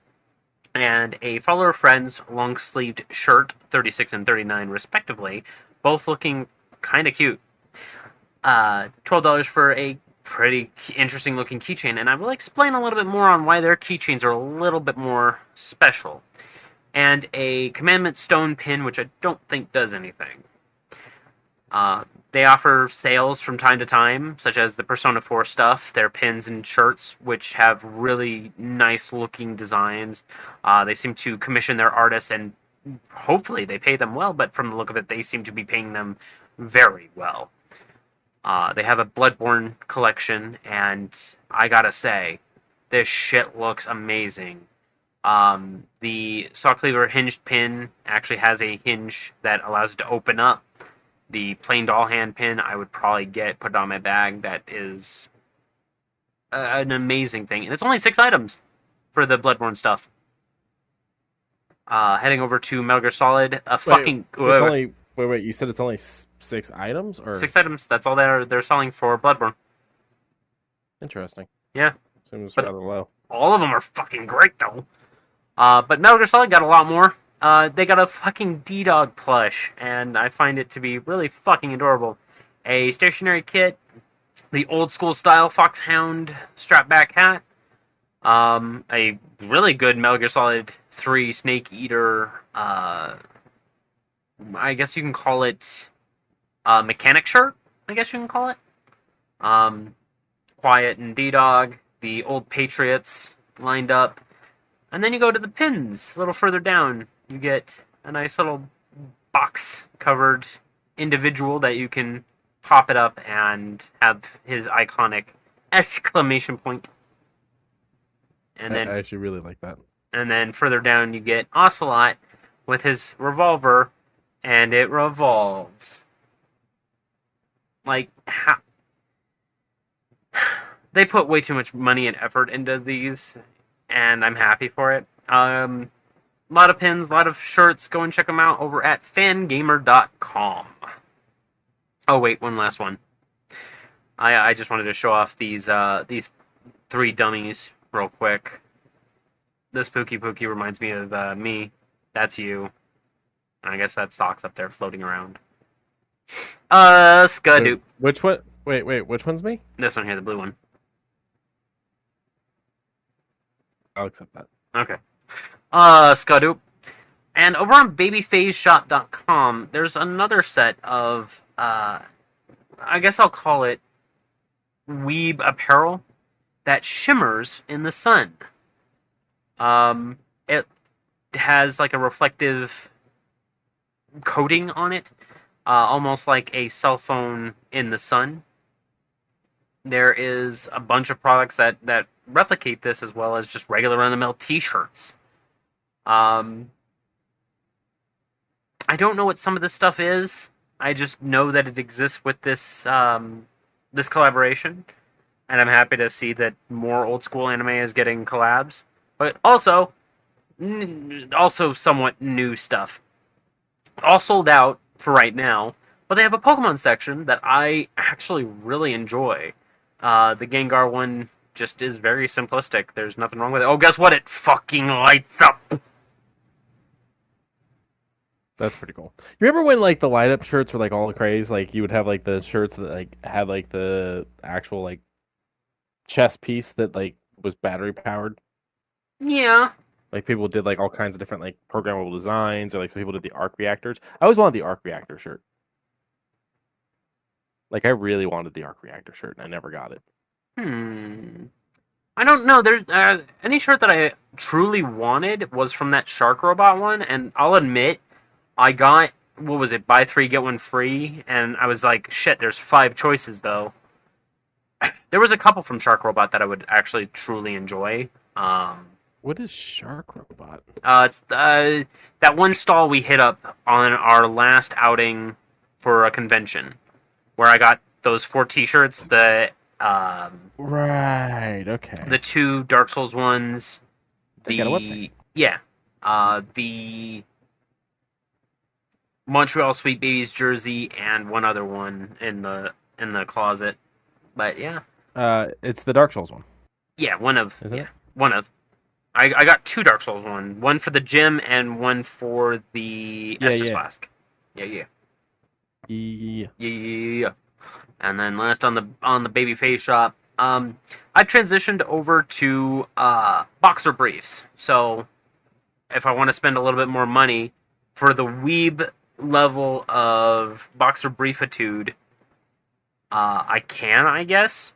and a Follower Friends long-sleeved shirt, 36 and 39 respectively, both looking kind of cute. $12 for a pretty interesting looking keychain, and I will explain a little bit more on why their keychains are a little bit more special. And a Commandment Stone pin, which I don't think does anything. They offer sales from time to time, such as the Persona 4 stuff, their pins and shirts, which have really nice looking designs. They seem to commission their artists, and hopefully they pay them well, but from the look of it, they seem to be paying them very well. They have a Bloodborne collection, and I gotta say, this shit looks amazing. The Saw Cleaver hinged pin actually has a hinge that allows it to open up. The plain doll hand pin I would probably put on my bag. That is an amazing thing. And it's only 6 items for the Bloodborne stuff. Heading over to Metal Gear Solid. Wait, you said it's only 6 items? Or 6 items. That's all they're selling for Bloodborne. Interesting. Yeah. Seems rather low. All of them are fucking great, though. But Metal Gear Solid got a lot more. They got a fucking D-Dog plush, and I find it to be really fucking adorable. A stationary kit, the old school style Foxhound strapback hat, a really good Metal Gear Solid 3 Snake Eater, I guess you can call it mechanic shirt, I guess you can call it. Quiet and D-Dog, the old Patriots lined up. And then you go to the pins a little further down. You get a nice little box-covered individual that you can pop it up and have his iconic exclamation point. And then I actually really like that. And then further down you get Ocelot with his revolver, and it revolves. Like, how... They put way too much money and effort into these, and I'm happy for it. A lot of pins, a lot of shirts. Go and check them out over at fangamer.com. Oh, wait, one last one. I just wanted to show off these 3 dummies real quick. This Pookie reminds me of me. That's you. I guess that Sock's up there floating around. Skadoop. Which one? Wait, which one's me? This one here, the blue one. I'll accept that. Okay. Skadoop. And over on babyphaseshop.com, there's another set of, I guess I'll call it weeb apparel that shimmers in the sun. It has like a reflective coating on it, almost like a cell phone in the sun. There is a bunch of products that replicate this, as well as just regular run-of-the-mill t-shirts. I don't know what some of this stuff is. I just know that it exists with this this collaboration, and I'm happy to see that more old school anime is getting collabs, but also somewhat new stuff. All sold out for right now, but they have a Pokemon section that I actually really enjoy. The Gengar one just is very simplistic. There's nothing wrong with it. Oh, guess what? It fucking lights up. That's pretty cool. You remember when like the light up shirts were like all the craze? Like you would have like the shirts that like had like the actual like chest piece that like was battery powered. Yeah. Like people did like all kinds of different like programmable designs, or like some people did the arc reactors. I always wanted the arc reactor shirt. Like I really wanted the arc reactor shirt, and I never got it. I don't know. There's any shirt that I truly wanted was from that Shark Robot one, and I'll admit, I got, what was it, buy 3 get 1 free, and I was like, shit, there's 5 choices though. There was a couple from Shark Robot that I would actually truly enjoy. What is Shark Robot? It's that one stall we hit up on our last outing for a convention, where I got those 4 T-shirts. Right. Okay. The 2 Dark Souls ones. They got a website. Yeah. The Montreal Sweet Babies jersey and one other one in the closet. But yeah. It's the Dark Souls one. Yeah, one of. Isn't yeah, it? one of. I got 2 Dark Souls one for the gym and one for the Estus Flask. Yeah. Yeah. And then last on the baby face shop, I transitioned over to boxer briefs. So if I want to spend a little bit more money for the weeb level of boxer briefitude, I can, I guess.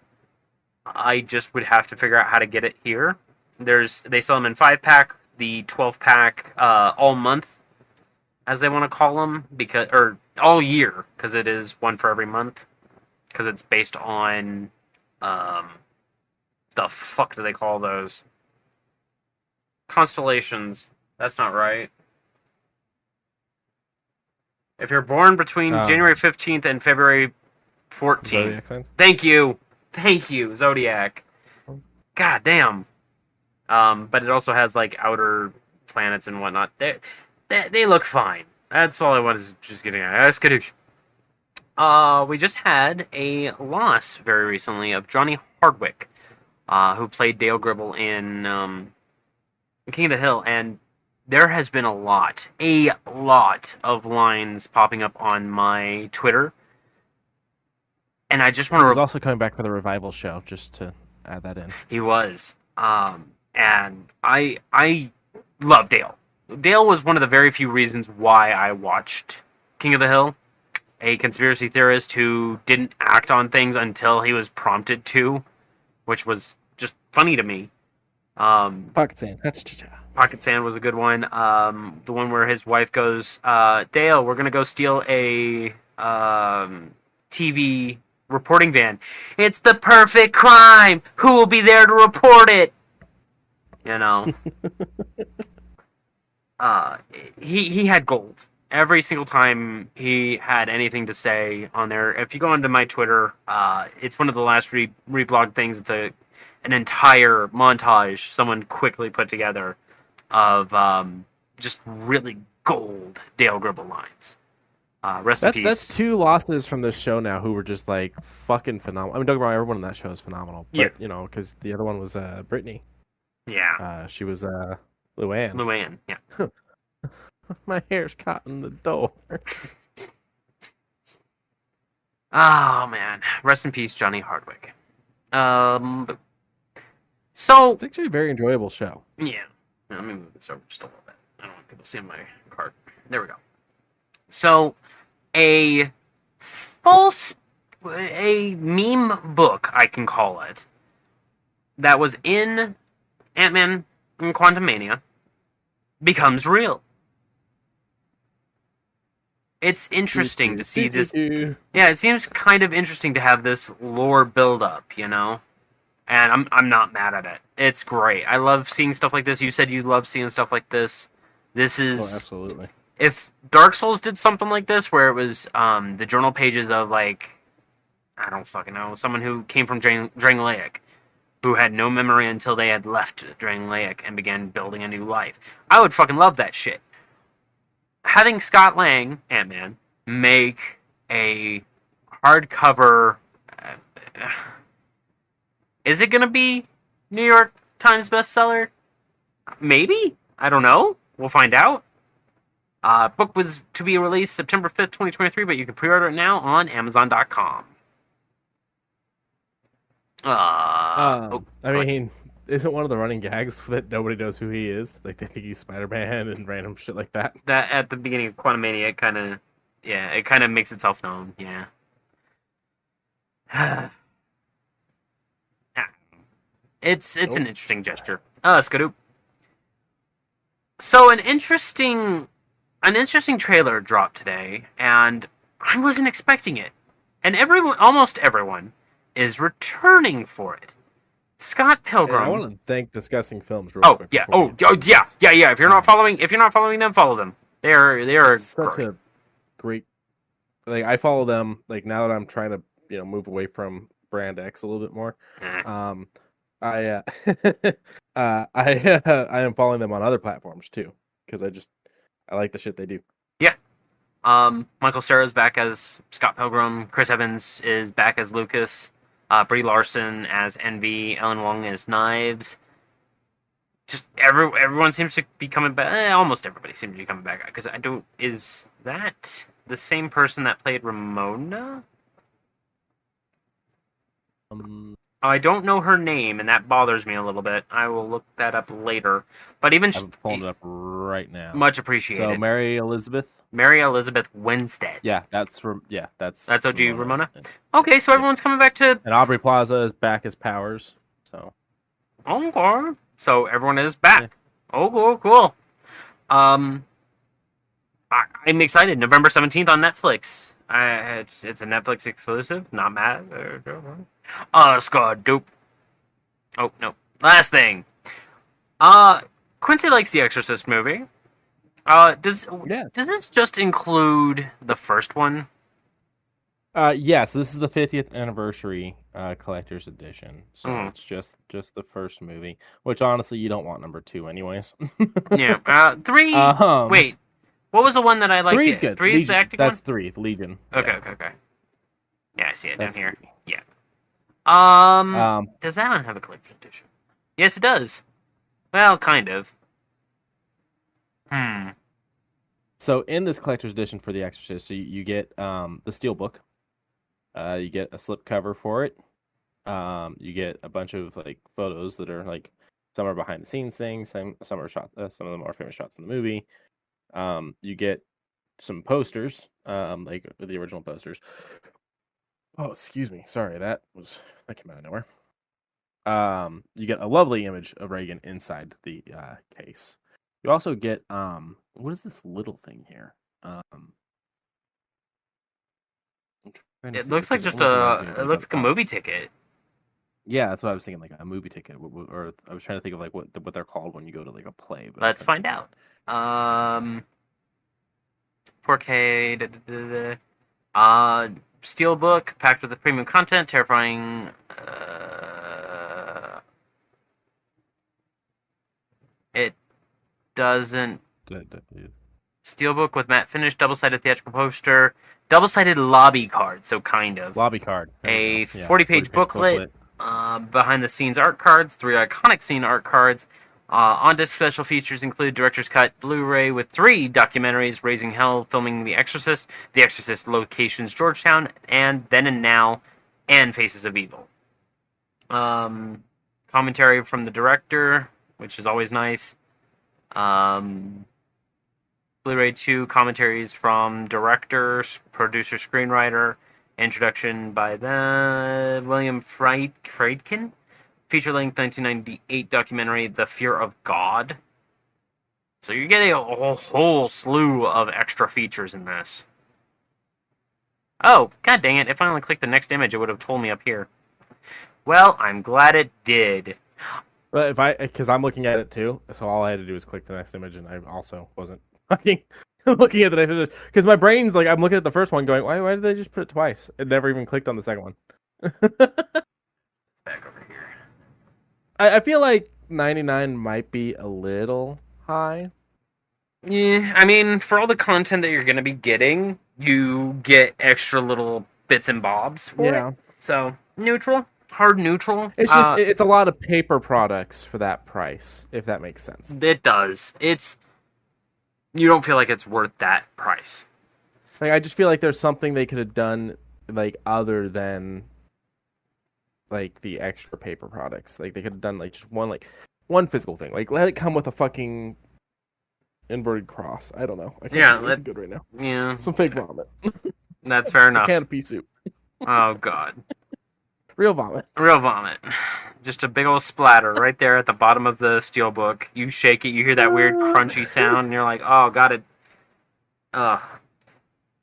I just would have to figure out how to get it here. They sell them in 5-pack, the 12-pack, all month, as they want to call them, or all year, because it is one for every month, because it's based on, the fuck do they call those? Constellations. That's not right. If you're born between January 15th and February 14th. Zodiac signs? Thank you, Zodiac. God damn. But it also has like outer planets and whatnot. They look fine. That's all I was just getting at. That's skadoosh. We just had a loss very recently of Johnny Hardwick, who played Dale Gribble in King of the Hill, and there has been a lot of lines popping up on my Twitter, and I just want to. He was also coming back for the revival show, just to add that in. He was. And I love Dale. Dale was one of the very few reasons why I watched King of the Hill. A conspiracy theorist who didn't act on things until he was prompted to, which was just funny to me. Pocket Sand. Pocket Sand was a good one. The one where his wife goes, Dale, we're going to go steal a TV reporting van. It's the perfect crime. Who will be there to report it? You know, he had gold every single time he had anything to say on there. If you go onto my Twitter, it's one of the last reblog things. It's an entire montage someone quickly put together of just really gold Dale Gribble lines. Rest in peace. That's 2 losses from this show now who were just like fucking phenomenal. I mean, don't get me wrong, everyone on that show is phenomenal. But, you know, because the other one was Brittany. Yeah. She was Luann. Luann, yeah. My hair's caught in the door. Oh, man. Rest in peace, Johnny Hardwick. So... It's actually a very enjoyable show. Yeah. Let me move this over just a little bit. I don't want people seeing my card. There we go. So, a meme book, I can call it, that was in Ant-Man and Quantumania becomes real. It's interesting to see this. Yeah, it seems kind of interesting to have this lore build up, you know? And I'm not mad at it. It's great. I love seeing stuff like this. You said you love seeing stuff like this. This is... Oh, absolutely. If Dark Souls did something like this, where it was the journal pages of, like, I don't fucking know, someone who came from Drangleic, who had no memory until they had left Drangleic and began building a new life, I would fucking love that shit. Having Scott Lang, Ant-Man, make a hardcover... is it going to be New York Times bestseller? Maybe? I don't know. We'll find out. Book was to be released September 5th, 2023, but you can pre-order it now on Amazon.com. I mean, isn't one of the running gags that nobody knows who he is? Like, they think he's Spider-Man and random shit like that? That at the beginning of Quantumania, it kind of makes itself known, yeah. It's an interesting gesture. Skadoop. So an interesting trailer dropped today, and I wasn't expecting it. And almost everyone is returning for it. Scott And I Pilgrim. want to thank Discussing Films real Oh quick. yeah. before we Oh, get into yeah. this. Yeah. If you're not following them, follow them. They are It's such great. a great. Like I follow them. Like now that I'm trying to move away from Brand X a little bit more. Eh. I I am following them on other platforms too because I like the shit they do. Yeah. Michael Cera's back as Scott Pilgrim. Chris Evans is back as Lucas. Brie Larson as Envy. Ellen Wong as Knives. Just everyone seems to be coming back. Almost everybody seems to be coming back. Because I don't. Is that the same person that played Ramona? I don't know her name, and that bothers me a little bit. I will look that up later. But even I'm pulling it up right now. much appreciated. So Mary Elizabeth Winstead. Yeah, that's That's OG Ramona? And Okay, so everyone's coming back to. Aubrey Plaza is back as Powers. So Okay. So everyone is back. Yeah. Oh, cool. I'm excited. November 17th on Netflix. It's a Netflix exclusive. Not mad. Scott dope. Oh no. Last thing. Quincy likes the Exorcist movie. Does this just include the first one? Yes, this is the 50th anniversary collector's edition. So it's just the first movie, which honestly you don't want number 2 anyways. Yeah. 3. Wait. What was the one that I liked? 3's good. 3 is the acting That's one? 3, the Legion. Okay. Yeah, I see it That's down here. 3. Yeah. Does that one have a collector's edition? Yes, it does. Well, kind of. So in this collector's edition for The Exorcist, so you get the steelbook. You get a slipcover for it. You get a bunch of like photos that are like some are behind the scenes things, some are shot, some of the more famous shots in the movie. You get some posters, like the original posters. Oh, excuse me. Sorry, that came out of nowhere. You get a lovely image of Reagan inside the case. You also get what is this little thing here? It looks like just it looks like a movie ticket. Yeah, that's what I was thinking, like a movie ticket, or I was trying to think of like what they're called when you go to like a play. But Let's find out. 4K. Steelbook packed with the premium content, terrifying. It doesn't. Steelbook with matte finish, double-sided theatrical poster, double-sided lobby card, so kind of. Lobby card. A 40-page booklet, behind-the-scenes art cards, 3 iconic scene art cards. On-disc special features include Director's Cut Blu-ray with 3 documentaries, Raising Hell, Filming The Exorcist Locations Georgetown, and Then and Now, and Faces of Evil. Commentary from the director, which is always nice. Blu-ray 2 commentaries from director, producer, screenwriter, introduction by William Friedkin, feature-length 1998 documentary The Fear of God. So you're getting a whole slew of extra features in this. Oh, god dang it, if I only clicked the next image, it would have told me up here. Well, I'm glad it did. But because I'm looking at it too, so all I had to do was click the next image, and I also wasn't fucking looking at the next image because my brain's like I'm looking at the first one, going, why did they just put it twice? It never even clicked on the second one. It's back over here. I feel like 99 might be a little high. Yeah, I mean, for all the content that you're going to be getting, you get extra little bits and bobs for it. So, neutral. Hard neutral. It's just it's a lot of paper products for that price, if that makes sense. It does. You don't feel like it's worth that price. Like I just feel like there's something they could have done like other than like the extra paper products. Like they could have done like just one physical thing. Like let it come with a fucking inverted cross. I don't know. I can't do anything good right now. Yeah. Some fake vomit. That's fair enough. A can of pea soup. Oh god. Real vomit. Real vomit. Just a big old splatter right there at the bottom of the steelbook. You shake it, you hear that weird crunchy sound, and you're like, oh, got it. Ugh.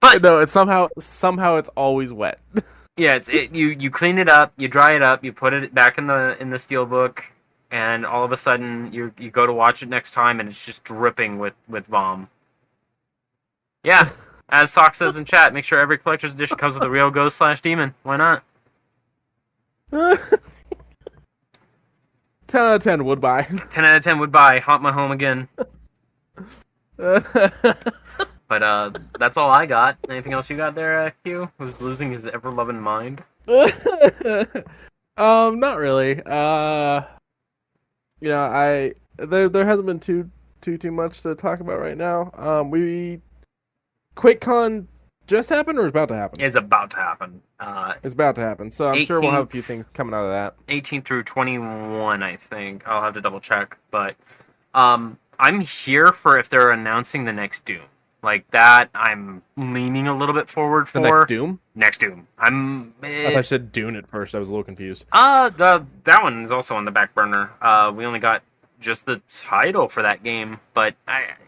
But no, it's somehow it's always wet. Yeah, you clean it up, you dry it up, you put it back in the steel book, and all of a sudden you go to watch it next time, and it's just dripping with vom. Yeah, as Sock says in chat, make sure every collector's edition comes with a real ghost/demon. Why not? 10 out of 10 would buy. 10 out of 10 would buy. Haunt my home again. But that's all I got. Anything else you got there, Q? Who's losing his ever-loving mind? Not really. There hasn't been too much to talk about right now. QuakeCon just happened or is about to happen? It's about to happen. It's about to happen. So I'm sure we'll have a few 18th things coming out of that. 18 through 21, I think. I'll have to double check, but I'm here for if they're announcing the next Doom. Like that, I'm leaning a little bit forward for. The next Doom? Next Doom. I thought I said Dune at first. I was a little confused. That one is also on the back burner. We only got just the title for that game, but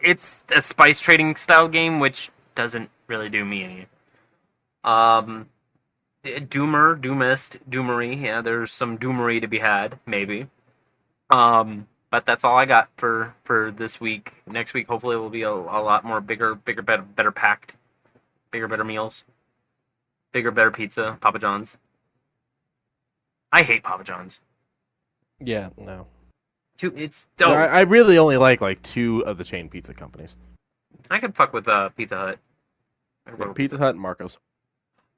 it's a spice trading style game, which doesn't really do me any. Doomer, Doomist, Doomery. Yeah, there's some Doomery to be had, maybe. But that's all I got for this week. Next week, hopefully, it will be a lot more bigger, better packed. Bigger, better meals. Bigger, better pizza. Papa John's. I hate Papa John's. Yeah, no. It's No, dope. I really only like 2 of the chain pizza companies. I could fuck with Pizza Hut. Pizza Hut and Marco's.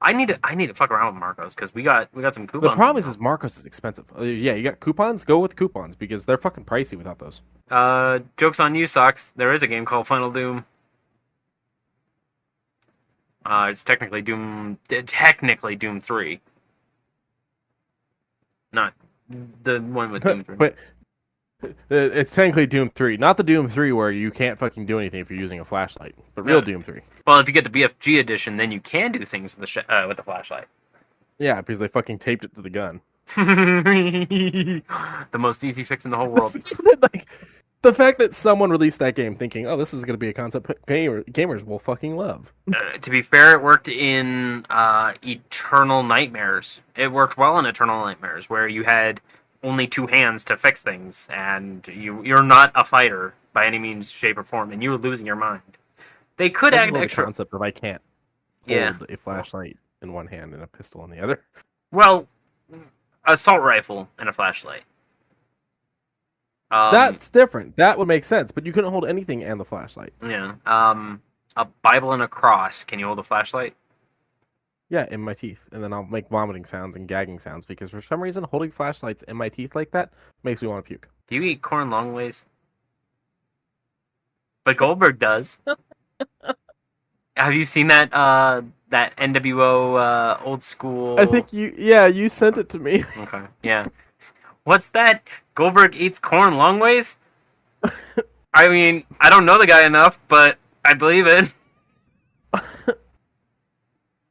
I need to fuck around with Marcos because we got some coupons. The problem is Marcos is expensive. Yeah, you got coupons? Go with coupons because they're fucking pricey without those. Joke's on you, Socks. There is a game called Final Doom. It's technically Doom 3. Not the one with Doom 3. But it's technically Doom 3, not the Doom 3 where you can't fucking do anything if you're using a flashlight, but real Doom 3. Well, if you get the BFG edition, then you can do things with the flashlight. Yeah, because they fucking taped it to the gun. The most easy fix in the whole world. Like, the fact that someone released that game thinking, oh, this is going to be a concept gamers will fucking love. To be fair, it worked in Eternal Nightmares. It worked well in Eternal Nightmares, where you had only 2 hands to fix things, and you're not a fighter by any means, shape, or form, and you were losing your mind. They could add extra. The concept of I can't hold a flashlight in one hand and a pistol in the other. Well, assault rifle and a flashlight. That's different. That would make sense, but you couldn't hold anything and the flashlight. Yeah. A Bible and a cross. Can you hold a flashlight? Yeah, in my teeth, and then I'll make vomiting sounds and gagging sounds because for some reason holding flashlights in my teeth like that makes me want to puke. Do you eat corn long ways? But Goldberg does. Have you seen that that NWO old school? I think you sent it to me. Okay. Yeah. What's that? Goldberg eats corn long ways? I mean, I don't know the guy enough, but I believe it.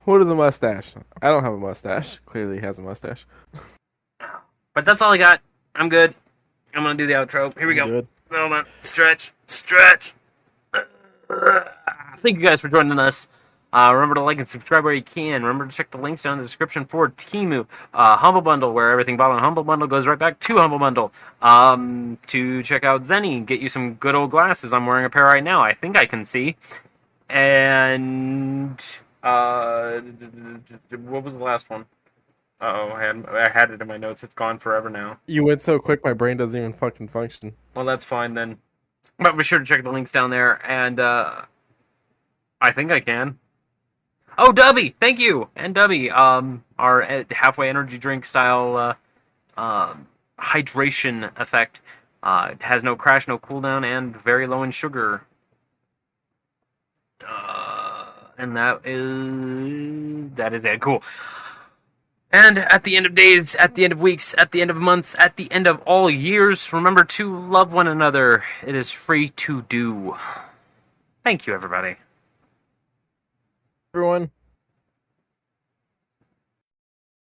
What is a mustache? I don't have a mustache. Clearly he has a mustache. But that's all I got. I'm good. I'm gonna do the outro. Here we go. Good. Hold on. Stretch. Thank you guys for joining us. Remember to like and subscribe where you can. Remember to check the links down in the description for Temu, Humble Bundle, where everything bought on Humble Bundle goes right back to Humble Bundle. To check out Zenny, get you some good old glasses. I'm wearing a pair right now. I think I can see. And what was the last one? Uh-oh, I had it in my notes. It's gone forever now. You went so quick, my brain doesn't even fucking function. Well, that's fine then. But be sure to check the links down there. And I think I can. Oh, Dubby, thank you. And Dubby, our halfway energy drink style hydration effect. It has no crash, no cooldown, and very low in sugar. And that is it. Cool. And at the end of days, at the end of weeks, at the end of months, at the end of all years, remember to love one another. It is free to do. Thank you, everybody. Everyone.